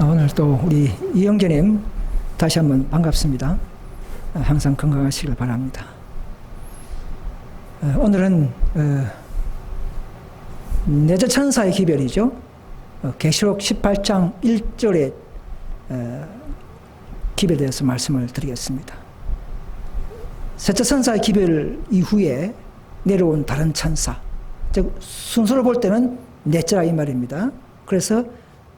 오늘 또 우리 이영재님 다시 한번 반갑습니다. 항상 건강하시길 바랍니다. 오늘은 내재천사의 기별이죠. 계시록 18장 1절의 기별에 대해서 말씀을 드리겠습니다. 셋째 천사의 기별 이후에 내려온 다른 천사, 즉 순서를 볼 때는 넷째라 이 말입니다. 그래서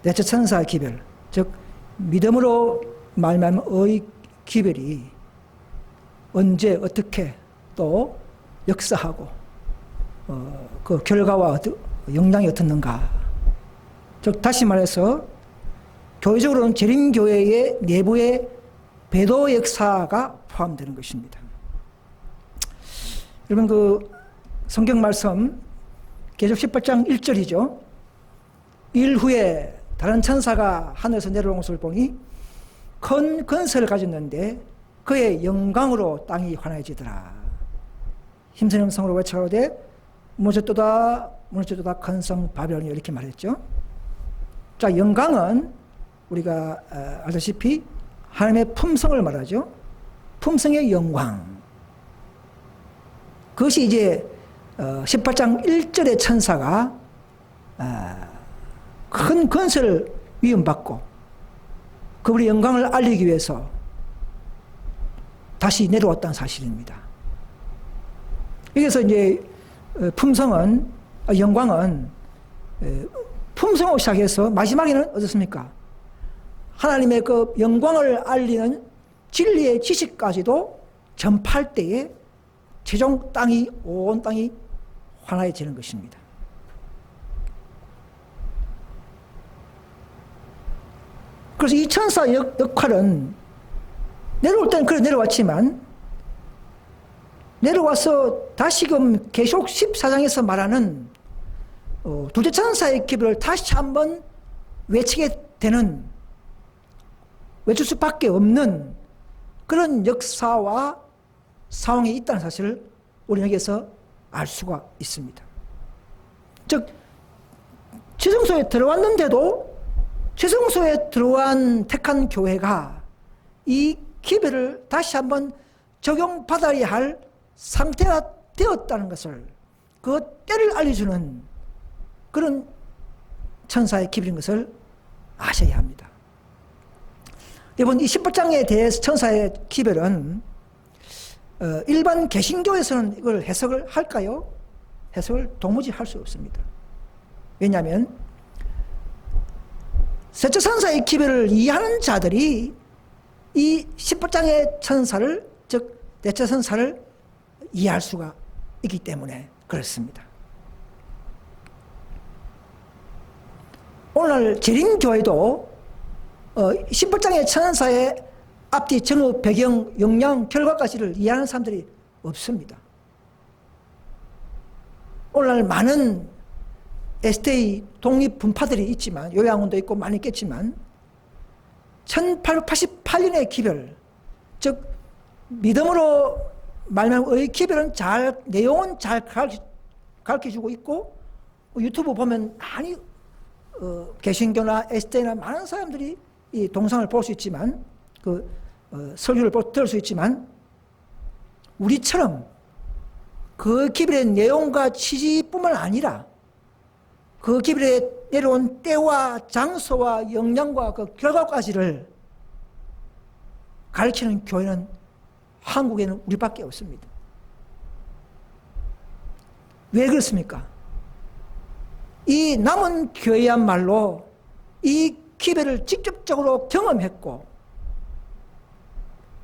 넷째 천사의 기별, 즉 믿음으로 말미암은 의 기별이 언제 어떻게 또 역사하고 그 결과와 영향이 어떻는가. 즉 다시 말해서 교회적으로는 재림교회의 내부의 배도 역사가 포함되는 것입니다. 여러분 그 성경 말씀 계시록 18장 1절이죠. 일 후에 다른 천사가 하늘에서 내려온 것을 보니 큰 권세를 가졌는데 그의 영광으로 땅이 환해지더라. 힘센 음성으로 외쳐가로되 무너졌도다 무너졌도다 큰 성 바벨론이, 이렇게 말했죠. 자, 영광은 우리가 알다시피 하나님의 품성을 말하죠. 품성의 영광. 그것이 이제 18장 1절의 천사가 큰 권세를 위임받고 그분의 영광을 알리기 위해서 다시 내려왔다는 사실입니다. 여기서 이제 품성은, 영광은 품성으로 시작해서 마지막에는 어떻습니까? 하나님의 그 영광을 알리는 진리의 지식까지도 전파할 때에 최종 땅이, 온 땅이 환해지는 것입니다. 그래서 이 천사 역할은 내려올 때는 그래 내려왔지만 내려와서 다시금 계시록 14장에서 말하는 둘째 천사의 기별을 다시 한번 외치게 되는, 외칠 수밖에 없는 그런 역사와 상황이 있다는 사실을 우리는 여기서 알 수가 있습니다. 즉 지성소에 들어왔는데도 지성소에 들어온 택한 교회가 이 기별을 다시 한번 적용받아야 할 상태가 되었다는 것을, 그 때를 알려주는 그런 천사의 기별인 것을 아셔야 합니다. 여러분, 이 18장에 대해서 천사의 기별은 일반 개신교에서는 이걸 해석을 할까요? 해석을 도무지 할 수 없습니다. 왜냐하면 셋째 천사의 기별을 이해하는 자들이 이 18장의 천사를, 즉 넷째 천사를 이해할 수가 있기 때문에 그렇습니다. 오늘 재림교회도 18장의 천사의 앞뒤 정의 배경, 영향, 결과까지를 이해하는 사람들이 없습니다. 오늘날 많은 SDA 독립 분파들이 있지만, 요양원도 있고 많이 있겠지만 1888년의 기별, 즉 믿음으로 말미암은 기별은 잘, 내용은 잘 가르쳐주고 있고, 유튜브 보면 많이 개신교나 SDA나 많은 사람들이 이 동상을 볼 수 있지만, 그 설교를 들을 수 있지만, 우리처럼 그 기별의 내용과 취지뿐만 아니라 그 기별에 내려온 때와 장소와 영향과 그 결과까지를 가르치는 교회는 한국에는 우리밖에 없습니다. 왜 그렇습니까? 이 남은 교회야말로 이 기별을 직접적으로 경험했고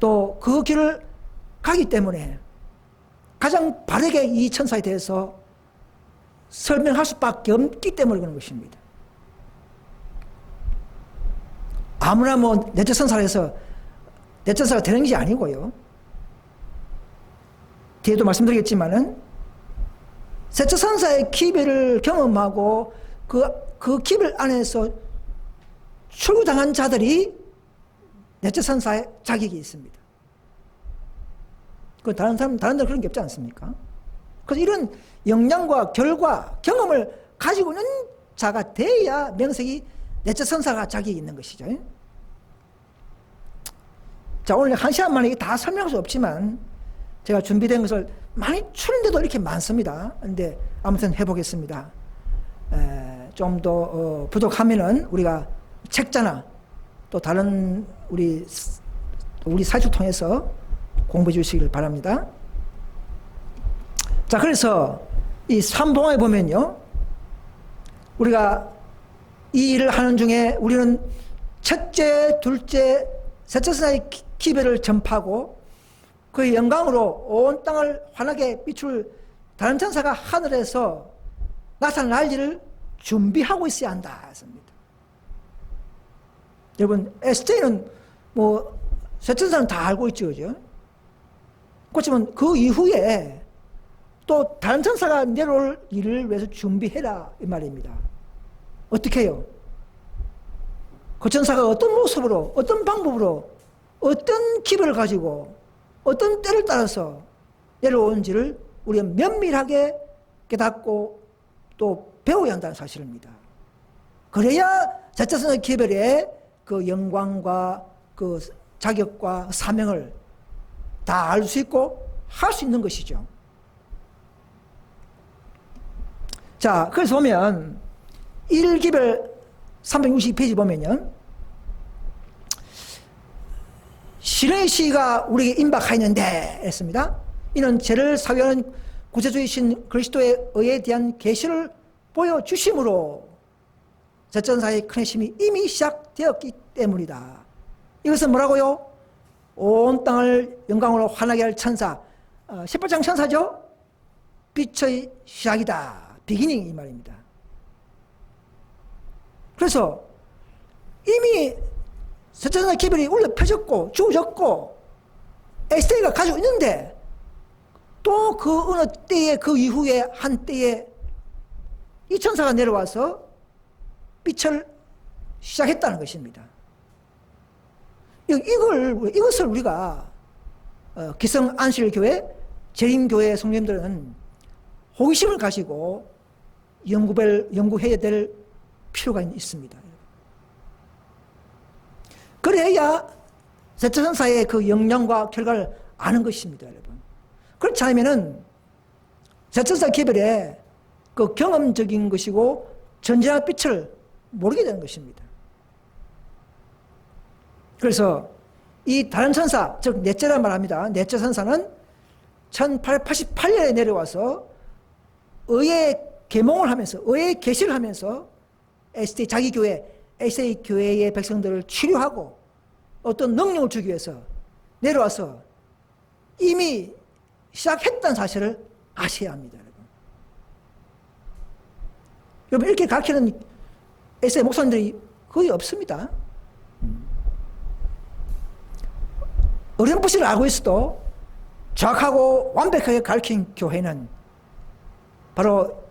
또 그 길을 가기 때문에 가장 바르게 이 천사에 대해서 설명할 수밖에 없기 때문에 그런 것입니다. 아무나 뭐 넷째 천사를 해서 넷째 천사가 되는 것이 아니고요. 뒤에도 말씀드리겠지만은 셋째 천사의 기별을 경험하고 그 기별 안에서 출구당한 자들이 넷째 천사의 자격이 있습니다. 그 다른 데는 그런 게 없지 않습니까? 그래서 이런 영향과 결과, 경험을 가지고 있는 자가 돼야 명색이 넷째 천사가 자격이 있는 것이죠. 자, 오늘 1시간 만에 다 설명할 수 없지만 제가 준비된 것을 많이 추는데도 이렇게 많습니다. 근데 아무튼 해보겠습니다. 좀 더 부족하면은 우리가 책자나 또 다른 우리 사이트 통해서 공부해 주시길 바랍니다. 자, 그래서 이 삼봉에 보면요, 우리가 이 일을 하는 중에 우리는 첫째, 둘째, 셋째 천사의 기별을 전파하고 그 영광으로 온 땅을 환하게 비출 다른 천사가 하늘에서 나타날 일을 준비하고 있어야 한다 했습니다. 여러분, SJ는 뭐 셋째 천사는 다 알고 있죠, 그죠? 그렇지만 그 이후에 또 다른 천사가 내려올 일을 위해서 준비해라 이 말입니다. 어떻게 해요? 그 천사가 어떤 모습으로, 어떤 방법으로, 어떤 기별을 가지고, 어떤 때를 따라서 내려오는지를 우리가 면밀하게 깨닫고 또 배워야 한다는 사실입니다. 그래야 셋째 천사의 기별의 그 영광과 그 자격과 사명을 다 알 수 있고 할 수 있는 것이죠. 자, 그래서 보면 1기별 362페이지 보면요, 신의 시가 우리에게 임박하였는데 했습니다. 이는 죄를 사유하는 구세주이신 그리스도의 의에 대한 계시를 보여주심으로 셋천사의 큰 핵심이 이미 시작되었기 때문이다. 이것은 뭐라고요? 온 땅을 영광으로 환하게 할 천사, 18장 천사죠? 빛의 시작이다. 비기닝 이 말입니다. 그래서 이미 셋천사의 기별이 원래 펴졌고 주어졌고 SJ가 가지고 있는데 또 그 어느 때에 그 이후에 한 때에 이 천사가 내려와서 빛을 시작했다는 것입니다. 이것을 우리가 기성 안실교회, 재림교회 성도님들은 호기심을 가지고 연구해야 될 필요가 있습니다. 그래야 셋째 천사의 그 영향과 결과를 아는 것입니다, 여러분. 그렇지 않으면은 셋째 천사 기별의 그 경험적인 것이고 전쟁의 빛을 모르게 되는 것입니다. 그래서 이 다른 천사, 즉 넷째란 말합니다. 넷째 천사는 1888년에 내려와서 의의 계몽을 하면서, 의의 계시를 하면서 SJ 자기 교회, SJ 교회의 백성들을 치료하고 어떤 능력을 주기 위해서 내려와서 이미 시작했다는 사실을 아셔야 합니다, 여러분. 여러분, 이렇게 가르치는 SJ 목사님들이 거의 없습니다. 어렴풋이를 알고 있어도 정확하고 완벽하게 가르친 교회는 바로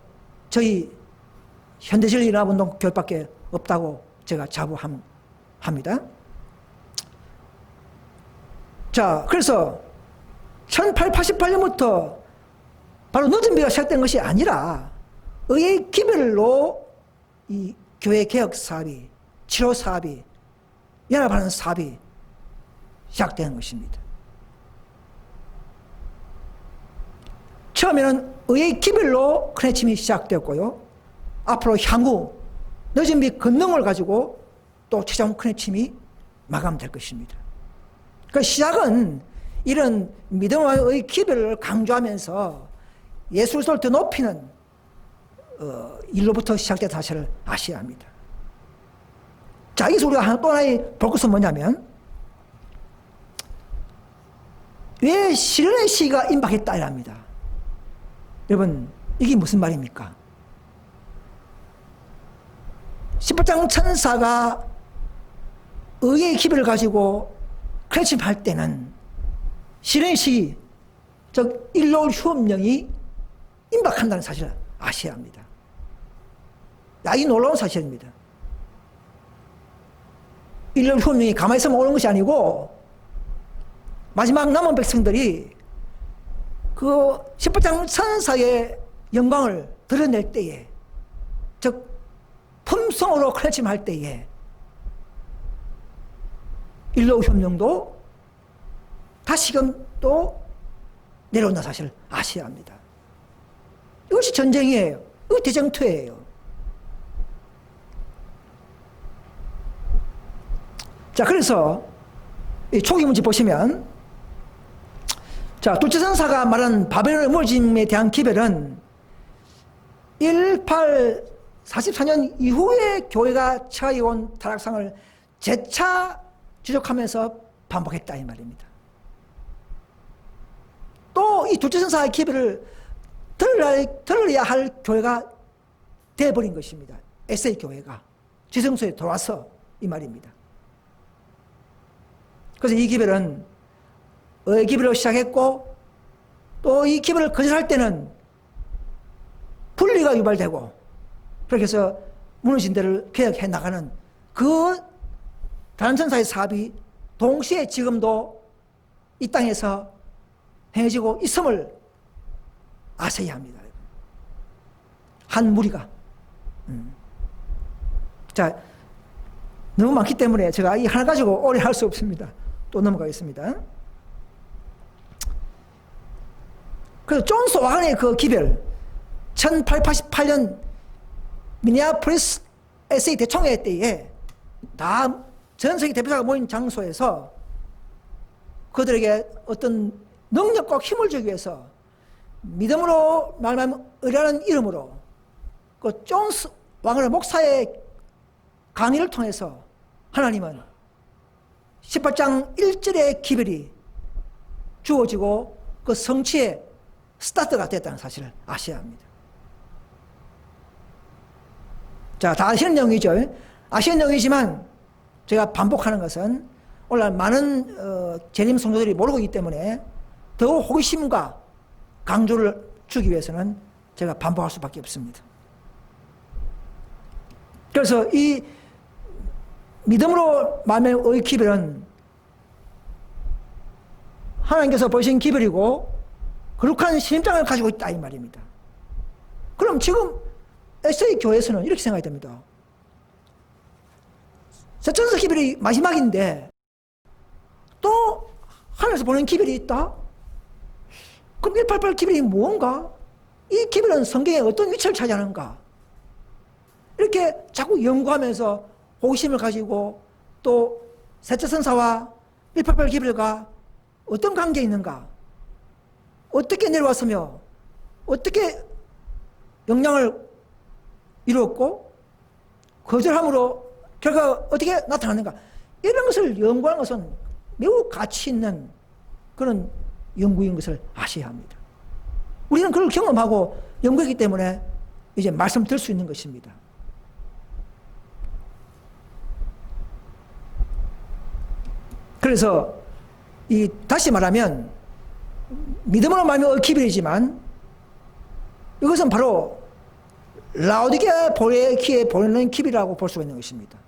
저희 현대진리연합운동 교회밖에 없다고 제가 자부합니다. 자, 그래서 1888년부터 바로 늦은 비가 시작된 것이 아니라 의의 기별로 이 교회 개혁 사업이, 치료 사업이, 연합하는 사업이 시작되는 것입니다. 처음에는 의의 기별로 큰 핵심이 시작되었고요. 앞으로 향후 늦은 비 권능을 가지고 또 최종 큰 핵심이 마감될 것입니다. 그 시작은 이런 믿음의 기별을 강조하면서 예수 그리스도를 더 높이는 일로부터 시작된 사실을 아셔야 합니다. 자, 여기서 우리가 또 하나의 볼 것은 뭐냐면, 왜 시련의 시가 임박했다 이랍니다. 여러분, 이게 무슨 말입니까? 18장 천사가 의의 기별을 가지고 크래침할 때는 시련의 시, 즉 일로 휴업령이 임박한다는 사실을 아셔야 합니다. 이 놀라운 사실입니다. 일로 휴업령이 가만히 있으면 오는 것이 아니고 마지막 남은 백성들이 그 18장 천사의 영광을 드러낼 때에, 즉 품성으로 클렌징할 때에 인류 협력도 다시금 또 내려온다 사실을 아셔야 합니다. 이것이 전쟁이에요. 이거 대쟁투예요. 자, 그래서 이 초기 문제 보시면, 자, 둘째 선사가 말한 바벨론의 무너짐에 대한 기별은 1844년 이후에 교회가 처해온 타락상을 재차 지적하면서 반복했다 이 말입니다. 또 이 둘째 선사의 기별을 들어야 할 교회가 되어버린 것입니다. 에세이 교회가 지성소에 돌아서 이 말입니다. 그래서 이 기별은 의 기별로 시작했고, 또 이 기별을 거절할 때는 분리가 유발되고, 그렇게 해서 무너진 데를 개혁해 나가는 그 단천사의 사업이 동시에 지금도 이 땅에서 행해지고 있음을 아셔야 합니다. 한 무리가. 자, 너무 많기 때문에 제가 이 하나 가지고 오래 할 수 없습니다. 또 넘어가겠습니다. 그래서 존스 와간의 그 기별, 1888년 미니아폴리스 에세이 대총회 때에 다 전 세계 대표자가 모인 장소에서 그들에게 어떤 능력과 힘을 주기 위해서 믿음으로 말하면 의라는 이름으로 그 존스 왕을 목사의 강의를 통해서 하나님은 18장 1절의 기별이 주어지고 그 성취의 스타트가 됐다는 사실을 아셔야 합니다. 자, 다 아시는 내용이죠. 아시는 내용이지만 제가 반복하는 것은 오늘날 많은 재림 성도들이 모르고 있기 때문에 더 호기심과 강조를 주기 위해서는 제가 반복할 수밖에 없습니다. 그래서 이 믿음으로 말미암의 기별은 하나님께서 보신 기별이고 거룩한 신임장을 가지고 있다 이 말입니다. 그럼 지금 에세이 교회에서는 이렇게 생각이 됩니다. 세천서 기별이 마지막인데 또 하늘에서 보는 기별이 있다? 그럼 188 기별이 뭔가? 이 기별은 성경에 어떤 위치를 차지하는가? 이렇게 자꾸 연구하면서 호기심을 가지고 또 셋째 선사와 188 기별과 어떤 관계가 있는가? 어떻게 내려왔으며 어떻게 영향을 이루었고 거절함으로 결과가 어떻게 나타나는가? 이런 것을 연구하는 것은 매우 가치 있는 그런 연구인 것을 아셔야 합니다. 우리는 그걸 경험하고 연구했기 때문에 이제 말씀드릴 수 있는 것입니다. 그래서 다시 말하면 믿음으로 말미암아 기별이지만 이것은 바로 라오디게아 보레키에 보내는 기별이라고 볼 수가 있는 것입니다.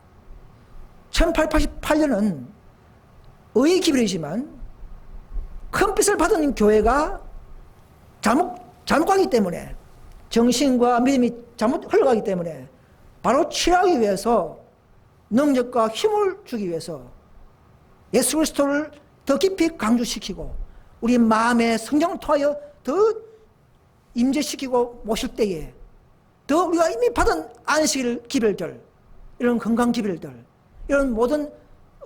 1888년은 의의 기별이지만 큰 빚을 받은 교회가 잘못 가기 때문에 정신과 믿음이 잘못 흘러가기 때문에 바로 치료하기 위해서 능력과 힘을 주기 위해서 예수 그리스도를 더 깊이 강조시키고 우리 마음의 성령을 통하여 더 임재시키고 모실 때에 더 우리가 이미 받은 안식 기별들, 이런 건강 기별들, 이런 모든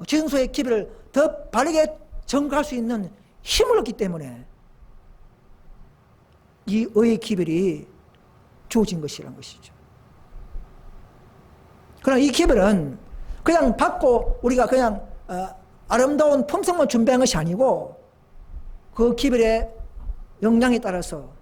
지성소의 기별을 더 바르게 전가할 수 있는 힘을 얻기 때문에 이 의의 기별이 주어진 것이라는 것이죠. 그러나 이 기별은 그냥 받고 우리가 그냥 아름다운 품성만 준비한 것이 아니고 그 기별의 역량에 따라서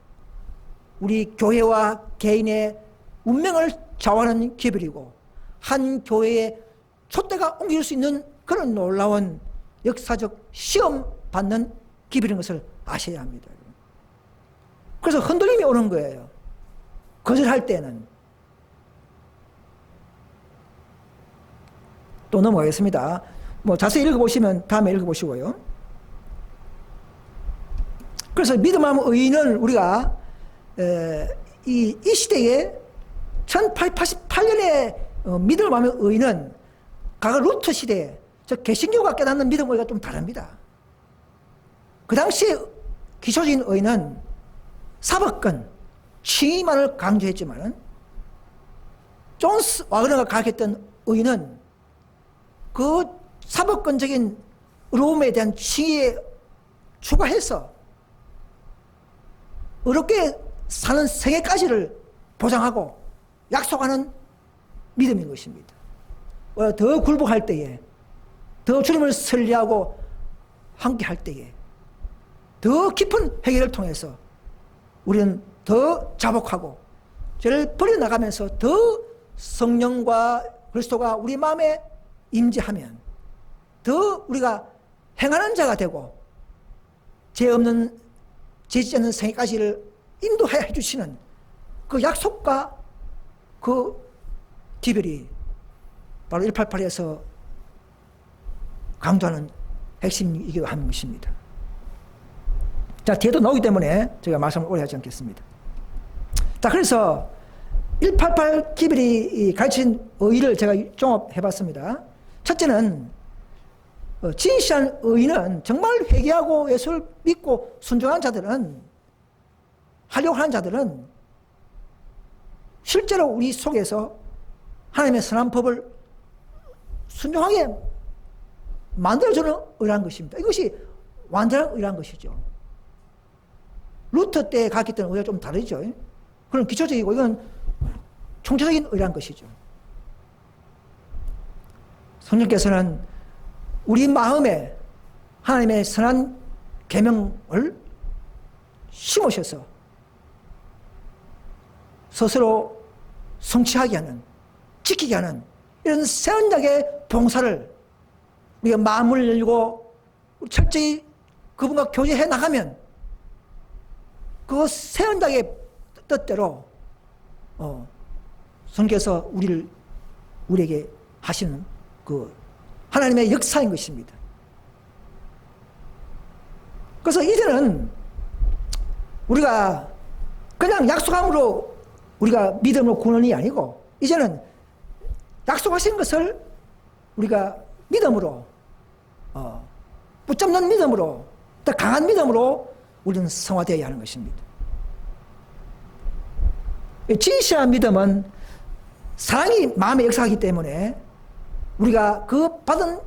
우리 교회와 개인의 운명을 좌우하는 기별이고 한 교회의 촛대가 옮길 수 있는 그런 놀라운 역사적 시험 받는 기별인 것을 아셔야 합니다. 그래서 흔들림이 오는 거예요. 거절할 때는. 또 넘어가겠습니다. 뭐 자세히 읽어보시면 다음에 읽어보시고요. 그래서 믿음하면 의인은 우리가 이 시대에 1888년에 믿음을 말하는 의는 과거 루터 시대에 저 개신교가 깨닫는 믿음 의가 좀 다릅니다. 그 당시에 기초적인 의는 사법권, 칭의만을 강조했지만 존스 와그너가 가르쳤던 의는 그 사법권적인 어려움에 대한 칭의에 추가해서 어렵게 사는 생애까지를 보장하고 약속하는 믿음인 것입니다. 더 굴복할 때에, 더 주님을 설리하고 함께 할 때에, 더 깊은 회개를 통해서 우리는 더 자복하고 죄를 버려나가면서 더 성령과 그리스도가 우리 마음에 임재하면 더 우리가 행하는 자가 되고 죄 없는, 죄 짓지 않는 생애까지를 인도해 주시는 그 약속과 그 기별이 바로 188에서 강조하는 핵심이기도 하는 것입니다. 자, 뒤에도 나오기 때문에 제가 말씀을 오래 하지 않겠습니다. 자, 그래서 188 기별이 가르친 의의를 제가 종합해 봤습니다. 첫째는 진실한 의의는 정말 회개하고 예수를 믿고 순종한 자들은, 하려고 하는 자들은 실제로 우리 속에서 하나님의 선한 법을 순종하게 만들어주는 의라는 것입니다. 이것이 완전한 의라는 것이죠. 루터 때 가르쳤던 의와 좀 다르죠. 그건 기초적이고 이건 총체적인 의라는 것이죠. 성령께서는 우리 마음에 하나님의 선한 계명을 심으셔서 스스로 성취하게 하는, 지키게 하는 이런 새 언약의 봉사를 우리가 마음을 열고 철저히 그분과 교제해 나가면 그 새 언약의 뜻대로 성령께서 우리에게 하시는 그 하나님의 역사인 것입니다. 그래서 이제는 우리가 그냥 약속함으로 우리가 믿음으로 구원이 아니고 이제는 약속하신 것을 우리가 믿음으로 붙잡는 믿음으로 더 강한 믿음으로 우리는 성화되어야 하는 것입니다. 진실한 믿음은 사랑이 마음에 역사하기 때문에 우리가 그 받은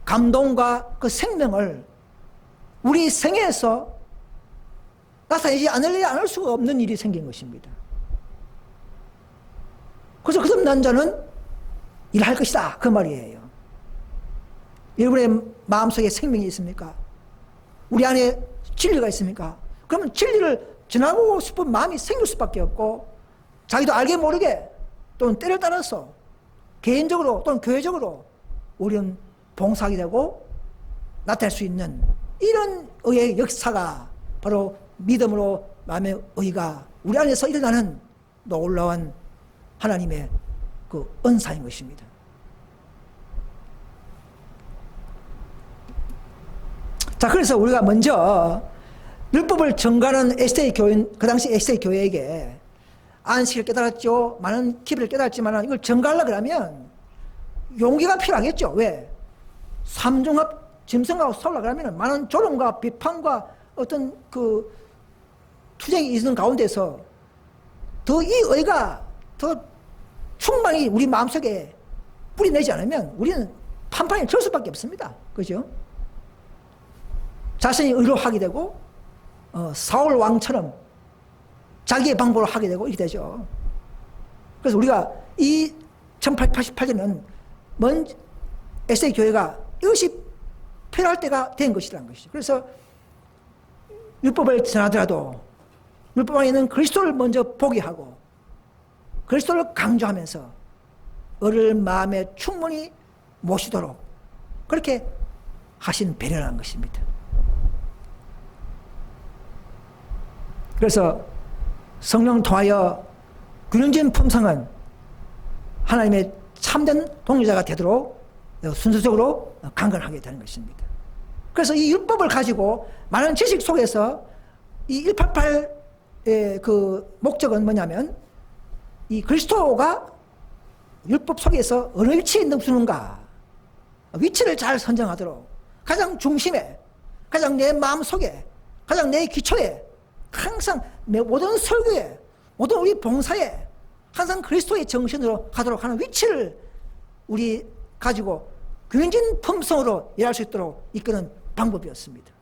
감동과 그 생명을 우리 생애에서 나타내지 않을 수가 없는 일이 생긴 것입니다. 그래서 거듭난 자는 일할 것이다, 그 말이에요. 여러분의 마음속에 생명이 있습니까? 우리 안에 진리가 있습니까? 그러면 진리를 전하고 싶은 마음이 생길 수밖에 없고 자기도 알게 모르게 또는 때를 따라서 개인적으로 또는 교회적으로 우리는 봉사하게 되고 나타날 수 있는 이런 의의 역사가 바로 믿음으로 마음의 의가 우리 안에서 일어나는 놀라운 하나님의 그 은사인 것입니다. 자, 그래서 우리가 먼저 율법을 전가하는 에스테이 교인, 그 당시 에스테이 교회에게 안식을 깨달았죠. 많은 기별을 깨달았지만 이걸 전가하려고 하면 용기가 필요하겠죠. 왜? 삼중합 짐승하고 싸우려고 하면 많은 조롱과 비판과 어떤 그 투쟁이 있는 가운데서 더 이 의가 더 충만히 우리 마음속에 뿌리내지 않으면 우리는 판판이 절 수밖에 없습니다. 그죠? 자신이 의로하게 되고 사울 왕처럼 자기의 방법으로 하게 되고 이렇게 되죠. 그래서 우리가 이 1888년은 먼 에세이 교회가 이것이 필요할 때가 된 것이라는 것이죠. 그래서 율법을 전하더라도 율법 안에 있는 그리스도를 먼저 보게 하고 그리스도를 강조하면서 을을 마음에 충분히 모시도록 그렇게 하신 배려라는 것입니다. 그래서 성령 통하여 균형진 품성은 하나님의 참된 동료자가 되도록 순서적으로 강건하게 되는 것입니다. 그래서 이 율법을 가지고 많은 지식 속에서 이 188의 그 목적은 뭐냐면 이 그리스도가 율법 속에서 어느 위치에 넣어두는가, 위치를 잘 선정하도록 가장 중심에, 가장 내 마음속에, 가장 내 기초에, 항상 내 모든 설교에, 모든 우리 봉사에 항상 그리스도의 정신으로 가도록 하는 위치를 우리 가지고 교인진 품성으로 일할 수 있도록 이끄는 방법이었습니다.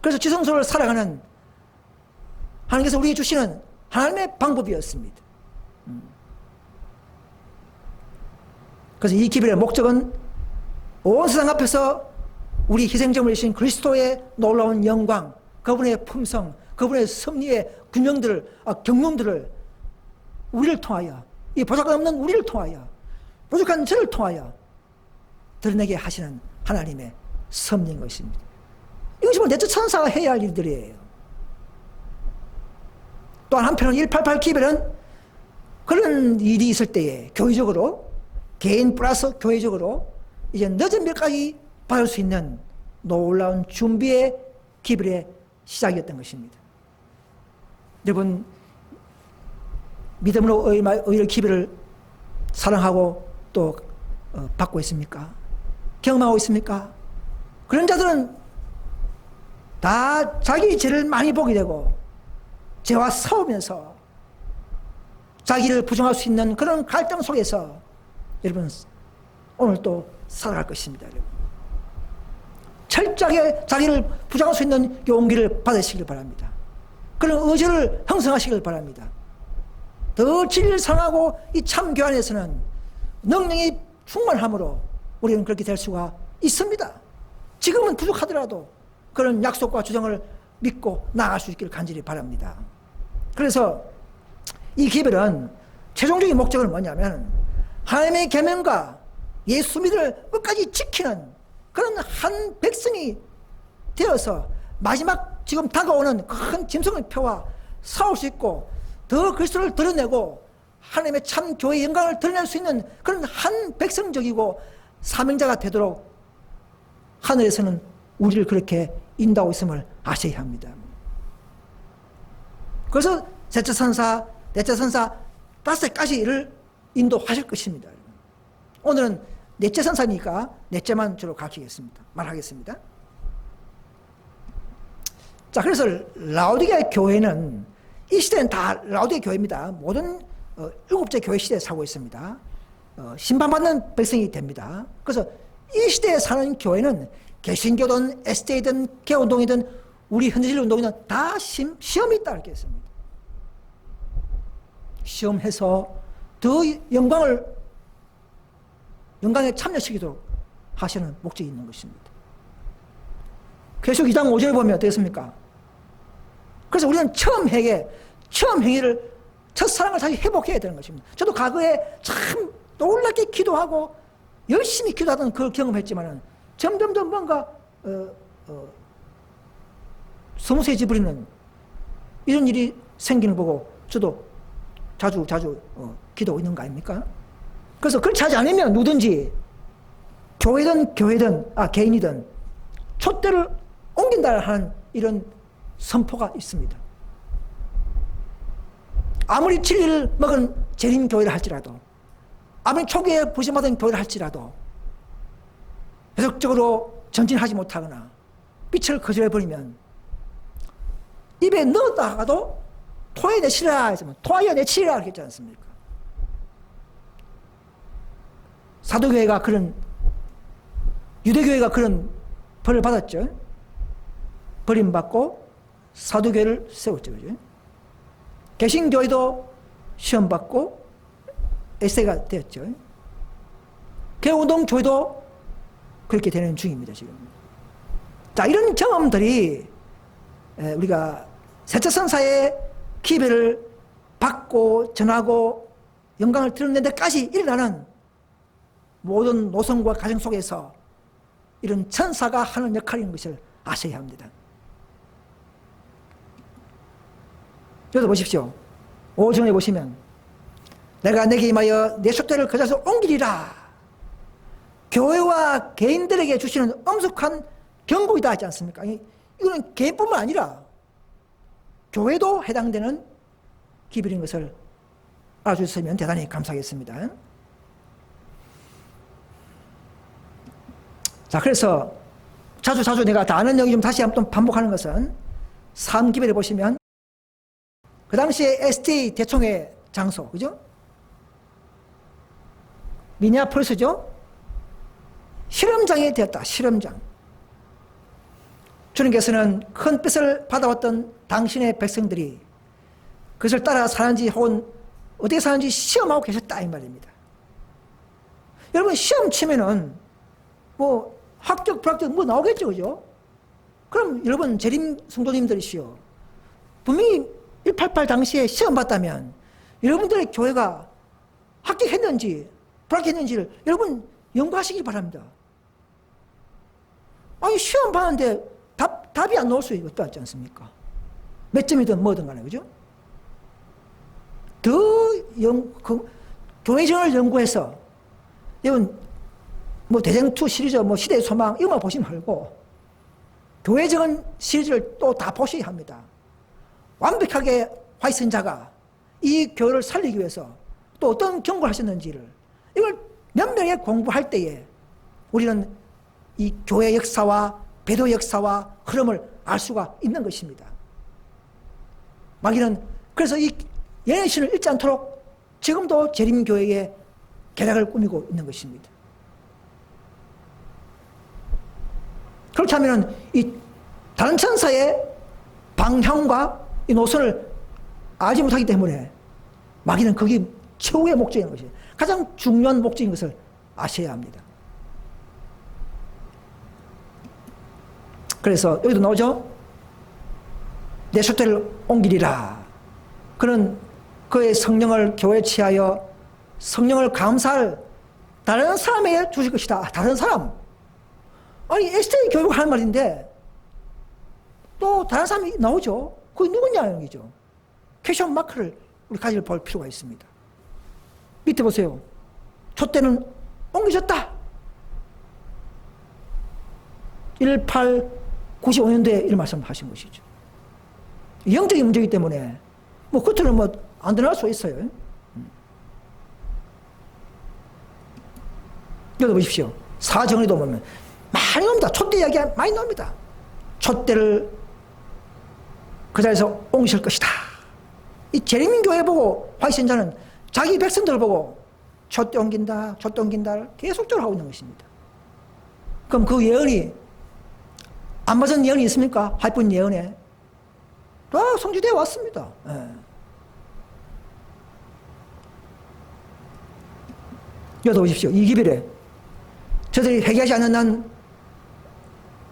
그래서 지성소를 살아가는 하나님께서 우리에게 주시는 하나님의 방법이었습니다. 그래서 이 기별의 목적은 온 세상 앞에서 우리 희생제물을 주신 그리스도의 놀라운 영광, 그분의 품성, 그분의 섭리의 경륜들을 우리를 통하여, 이 보잘것 없는 우리를 통하여, 부족한 저를 통하여 드러내게 하시는 하나님의 섭리인 것입니다. 이것이 바로 내적 천사가 해야 할 일들이에요. 또한 한편은 188 기별은 그런 일이 있을 때에 교회적으로, 개인 플러스 교회적으로 이제 늦은 멸까지 받을 수 있는 놀라운 준비의 기별의 시작이었던 것입니다. 여러분, 믿음으로 의의 기별을 사랑하고 또 받고 있습니까? 경험하고 있습니까? 그런 자들은 다 자기 죄를 많이 보게 되고 죄와 싸우면서 자기를 부정할 수 있는 그런 갈등 속에서 여러분 오늘 또 살아갈 것입니다. 여러분, 철저하게 자기를 부정할 수 있는 용기를 받으시길 바랍니다. 그런 의지를 형성하시길 바랍니다. 더 진리를 사랑하고 이 참교 안에서는 능력이 충만함으로 우리는 그렇게 될 수가 있습니다. 지금은 부족하더라도 그런 약속과 주정을 믿고 나아갈 수 있기를 간절히 바랍니다. 그래서 이 기별은 최종적인 목적은 뭐냐면 하나님의 계명과 예수 믿음을 끝까지 지키는 그런 한 백성이 되어서 마지막 지금 다가오는 큰 짐승의 표와 싸울 수 있고 더 그리스도를 드러내고 하나님의 참 교회의 영광을 드러낼 수 있는 그런 한 백성적이고 사명자가 되도록 하늘에서는 우리를 그렇게 인도하고 있음을 아셔야 합니다. 그래서 셋째 선사, 넷째 선사, 다섯까지를 인도하실 것입니다. 오늘은 넷째 선사니까 넷째만 주로 가르치겠습니다. 말하겠습니다. 자, 그래서 라오디게아 교회는 이 시대는 다 라오디게아 교회입니다. 모든 일곱째 교회 시대에 살고 있습니다. 심판받는 백성이 됩니다. 그래서 이 시대에 사는 교회는 개신교든 SJ든 개운동이든 우리 현대질 운동이든 다 시험이 있다 이렇게 했습니다. 시험해서 더 영광에 참여시키도록 하시는 목적이 있는 것입니다. 계속 2장 5절에 보면 어떻습니까? 그래서 우리는 처음 행위를 첫사랑을 다시 회복해야 되는 것입니다. 저도 과거에 참 놀랍게 기도하고 열심히 기도하던 그걸 경험했지만 점점점 뭔가 성세지 부리는 이런 일이 생기는 거고 저도 자주 기도하고 있는 거 아닙니까? 그래서 그렇지 하지 않으면 누구든지 개인이든 촛대를 옮긴다 하는 이런 선포가 있습니다. 아무리 진리를 먹은 재림 교회를 할지라도, 아무리 초기에 부심받은 교회를 할지라도 계속적으로 전진하지 못하거나 빛을 거절해버리면 입에 넣었다가도 토해 내치라 했으면 토하여 내치라 그랬지 않습니까? 사도교회가 유대교회가 그런 벌을 받았죠. 버림받고 사도교회를 세웠죠. 그죠? 개신교회도 시험받고 에세가 되었죠. 개운동교회도 그렇게 되는 중입니다. 지금. 자, 이런 경험들이 우리가 셋째 선사의 기별을 받고 전하고 영광을 드러낸 데까지 일어나는 모든 노선과 과정 속에서 이런 천사가 하는 역할인 것을 아셔야 합니다. 여기서 보십시오. 5절에 보시면 내가 내게 임하여 내 숫대를 그 자리에서 옮기리라. 교회와 개인들에게 주시는 엄숙한 경고이다 하지 않습니까? 이거는 개인뿐만 아니라 교회도 해당되는 기별인 것을 알아주셨으면 대단히 감사하겠습니다. 자, 그래서 자주 내가 다 아는 얘기 좀 다시 한번 반복하는 것은 3기별에 보시면 그 당시에 SDA 대총회 장소, 그죠? 미니애폴리스죠? 실험장이 되었다, 실험장. 주님께서는 큰 뜻을 받아왔던 당신의 백성들이 그것을 따라 사는지 혹은 어떻게 사는지 시험하고 계셨다, 이 말입니다. 여러분, 시험 치면은 뭐 합격, 불합격 뭐 나오겠죠, 그죠? 그럼 여러분, 재림 성도님들이시여, 분명히 188 당시에 시험 봤다면 여러분들의 교회가 합격했는지 불합격했는지를 여러분 연구하시기 바랍니다. 아니, 시험 봤는데 답이 안 나올 수 있지 않습니까? 몇 점이든 뭐든 간에, 그죠? 교회정을 연구해서, 여러분, 뭐 대쟁투 시리즈, 뭐 시대의 소망, 이것만 보지 말고, 교회정은 시리즈를 또 다 보셔야 합니다. 완벽하게 화이트 자가 이 교회를 살리기 위해서 또 어떤 경고를 하셨는지를, 이걸 면밀하게 공부할 때에 우리는 이 교회 역사와 배도 역사와 흐름을 알 수가 있는 것입니다. 마귀는 그래서 이 예언신을 읽지 않도록 지금도 재림교회의 계략을 꾸미고 있는 것입니다. 그렇게 하면 이 다른 천사의 방향과 이 노선을 알지 못하기 때문에 마귀는 그게 최후의 목적인 것이에요. 가장 중요한 목적인 것을 아셔야 합니다. 그래서 여기도 나오죠. 내 숫대를 옮기리라. 그는 그의 성령을 교회에 취하여 성령을 감사할 다른 사람에게 주실 것이다. 다른 사람. 아니, 에스테이 교육을 하는 말인데 또 다른 사람이 나오죠. 그게 누구냐는 얘기죠. 퀘션 마크를 우리 가지고 볼 필요가 있습니다. 밑에 보세요. 촛대는 옮겨졌다. 1895년도에 이런 말씀을 하신 것이죠. 영적인 문제이기 때문에 뭐 겉으로는 뭐 안 드러날 수 있어요. 여기 보십시오. 사정리도 보면 많이 나옵니다. 촛대 이야기가 많이 나옵니다. 촛대를 그 자리에서 옮기실 것이다. 이 재림교회 보고 화이신자는 자기 백성들을 보고 촛대 옮긴다, 촛대 옮긴다를 계속적으로 하고 있는 것입니다. 그럼 그 예언이 안 맞은 예언이 있습니까? 하이픈 예언에 다 성취되어 왔습니다. 여기서 보십시오. 이 기별에 저들이 회개하지 않는 한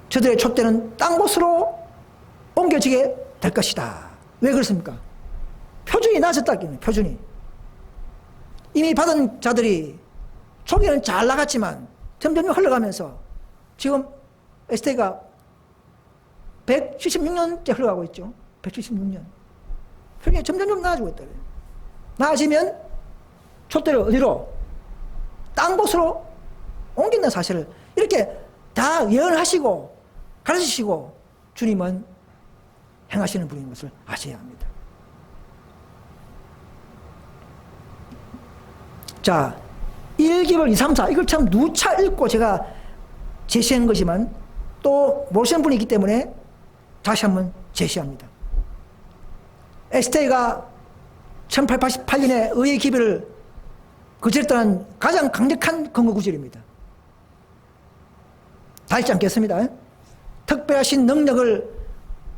저들의 촛대는 땅 곳으로 옮겨지게 될 것이다. 왜 그렇습니까? 표준이 낮았다. 표준이. 이미 받은 자들이 초기에는 잘 나갔지만 점점 흘러가면서 지금 ST가 176년째 흘러가고 있죠. 176년. 표준이 점점 나아지고 있다. 나아지면 촛대를 어디로? 땅 곳으로 옮긴다는 사실을 이렇게 다 예언하시고 가르치시고 주님은 행하시는 분인 것을 아셔야 합니다. 자, 1개월 2, 3, 4 이걸 참 누차 읽고 제가 제시한 거지만 또 모르시는 분이 있기 때문에 다시 한번 제시합니다. 에스테가 1888년에 의의 기별을 거절했다는 가장 강력한 근거 구절입니다. 다 읽지 않겠습니다. 특별하신 능력을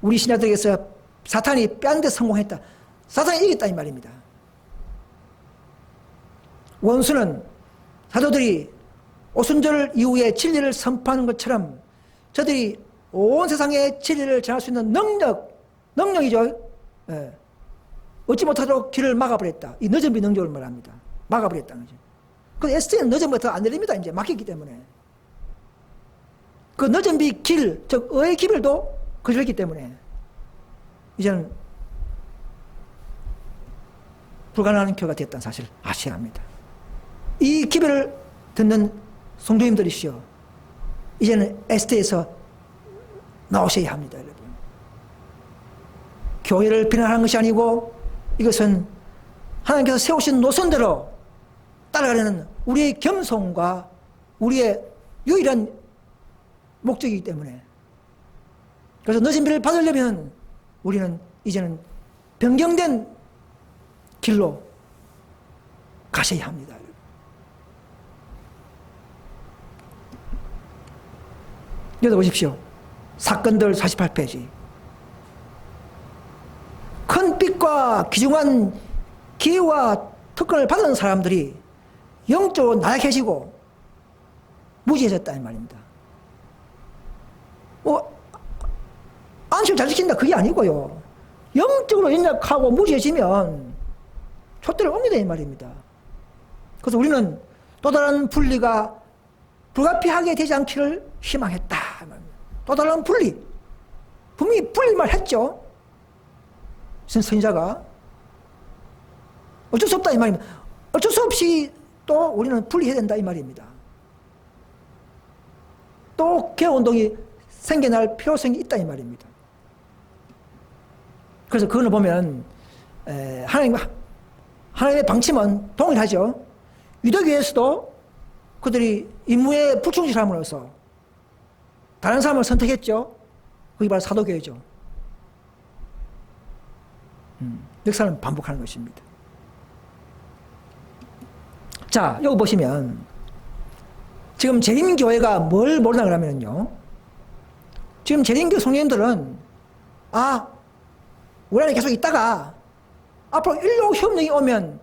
우리 신하들에게서 사탄이 빼앗는 데 성공했다. 사탄이 이겼다 이 말입니다. 원수는 사도들이 오순절 이후에 진리를 선포하는 것처럼 저들이 온 세상에 진리를 전할 수 있는 능력이죠. 예. 얻지 못하도록 길을 막아버렸다. 이 늦은비 능력을 말합니다. 막아버렸다는 거죠. 그 ST는 늦은부터 안 내립니다. 이제 막혔기 때문에. 그 늦은비 길, 즉 의의 기별도 거절했기 때문에 이제는 불가능한 교회가 되었다는 사실을 아셔야 합니다. 이 기별을 듣는 성도님들이시여, 이제는 ST에서 나오셔야 합니다, 여러분. 교회를 비난하는 것이 아니고 이것은 하나님께서 세우신 노선대로 따라가려는 우리의 겸손과 우리의 유일한 목적이기 때문에, 그래서 늦은 비를 받으려면 우리는 이제는 변경된 길로 가셔야 합니다. 여기 보십시오. 사건들 48페이지. 큰 빚과 귀중한 기회와 특권을 받은 사람들이 영적으로 나약해지고 무지해졌다 이 말입니다. 안식을 잘 지킨다 그게 아니고요. 영적으로 연약하고 무지해지면 촛대를 옵니다 이 말입니다. 그래서 우리는 또 다른 분리가 불가피하게 되지 않기를 희망했다. 또 다른 분리. 분명히 분리만 했죠. 선지자가. 어쩔 수 없다 이 말입니다. 어쩔 수 없이 또 우리는 분리해야 된다 이 말입니다. 또 개혁운동이 생겨날 필요성이 있다 이 말입니다. 그래서 그걸 보면 하나님의 방침은 동일하죠. 유대교에서도 그들이 임무에 불충실함으로써 다른 사람을 선택했죠. 그게 바로 사도교회죠. 역사는 반복하는 것입니다. 자, 여기 보시면 지금 재림교회가 뭘 모르나 그러면요. 지금 재림교 성령님들은 우리 안에 계속 있다가 앞으로 인류 혁명이 오면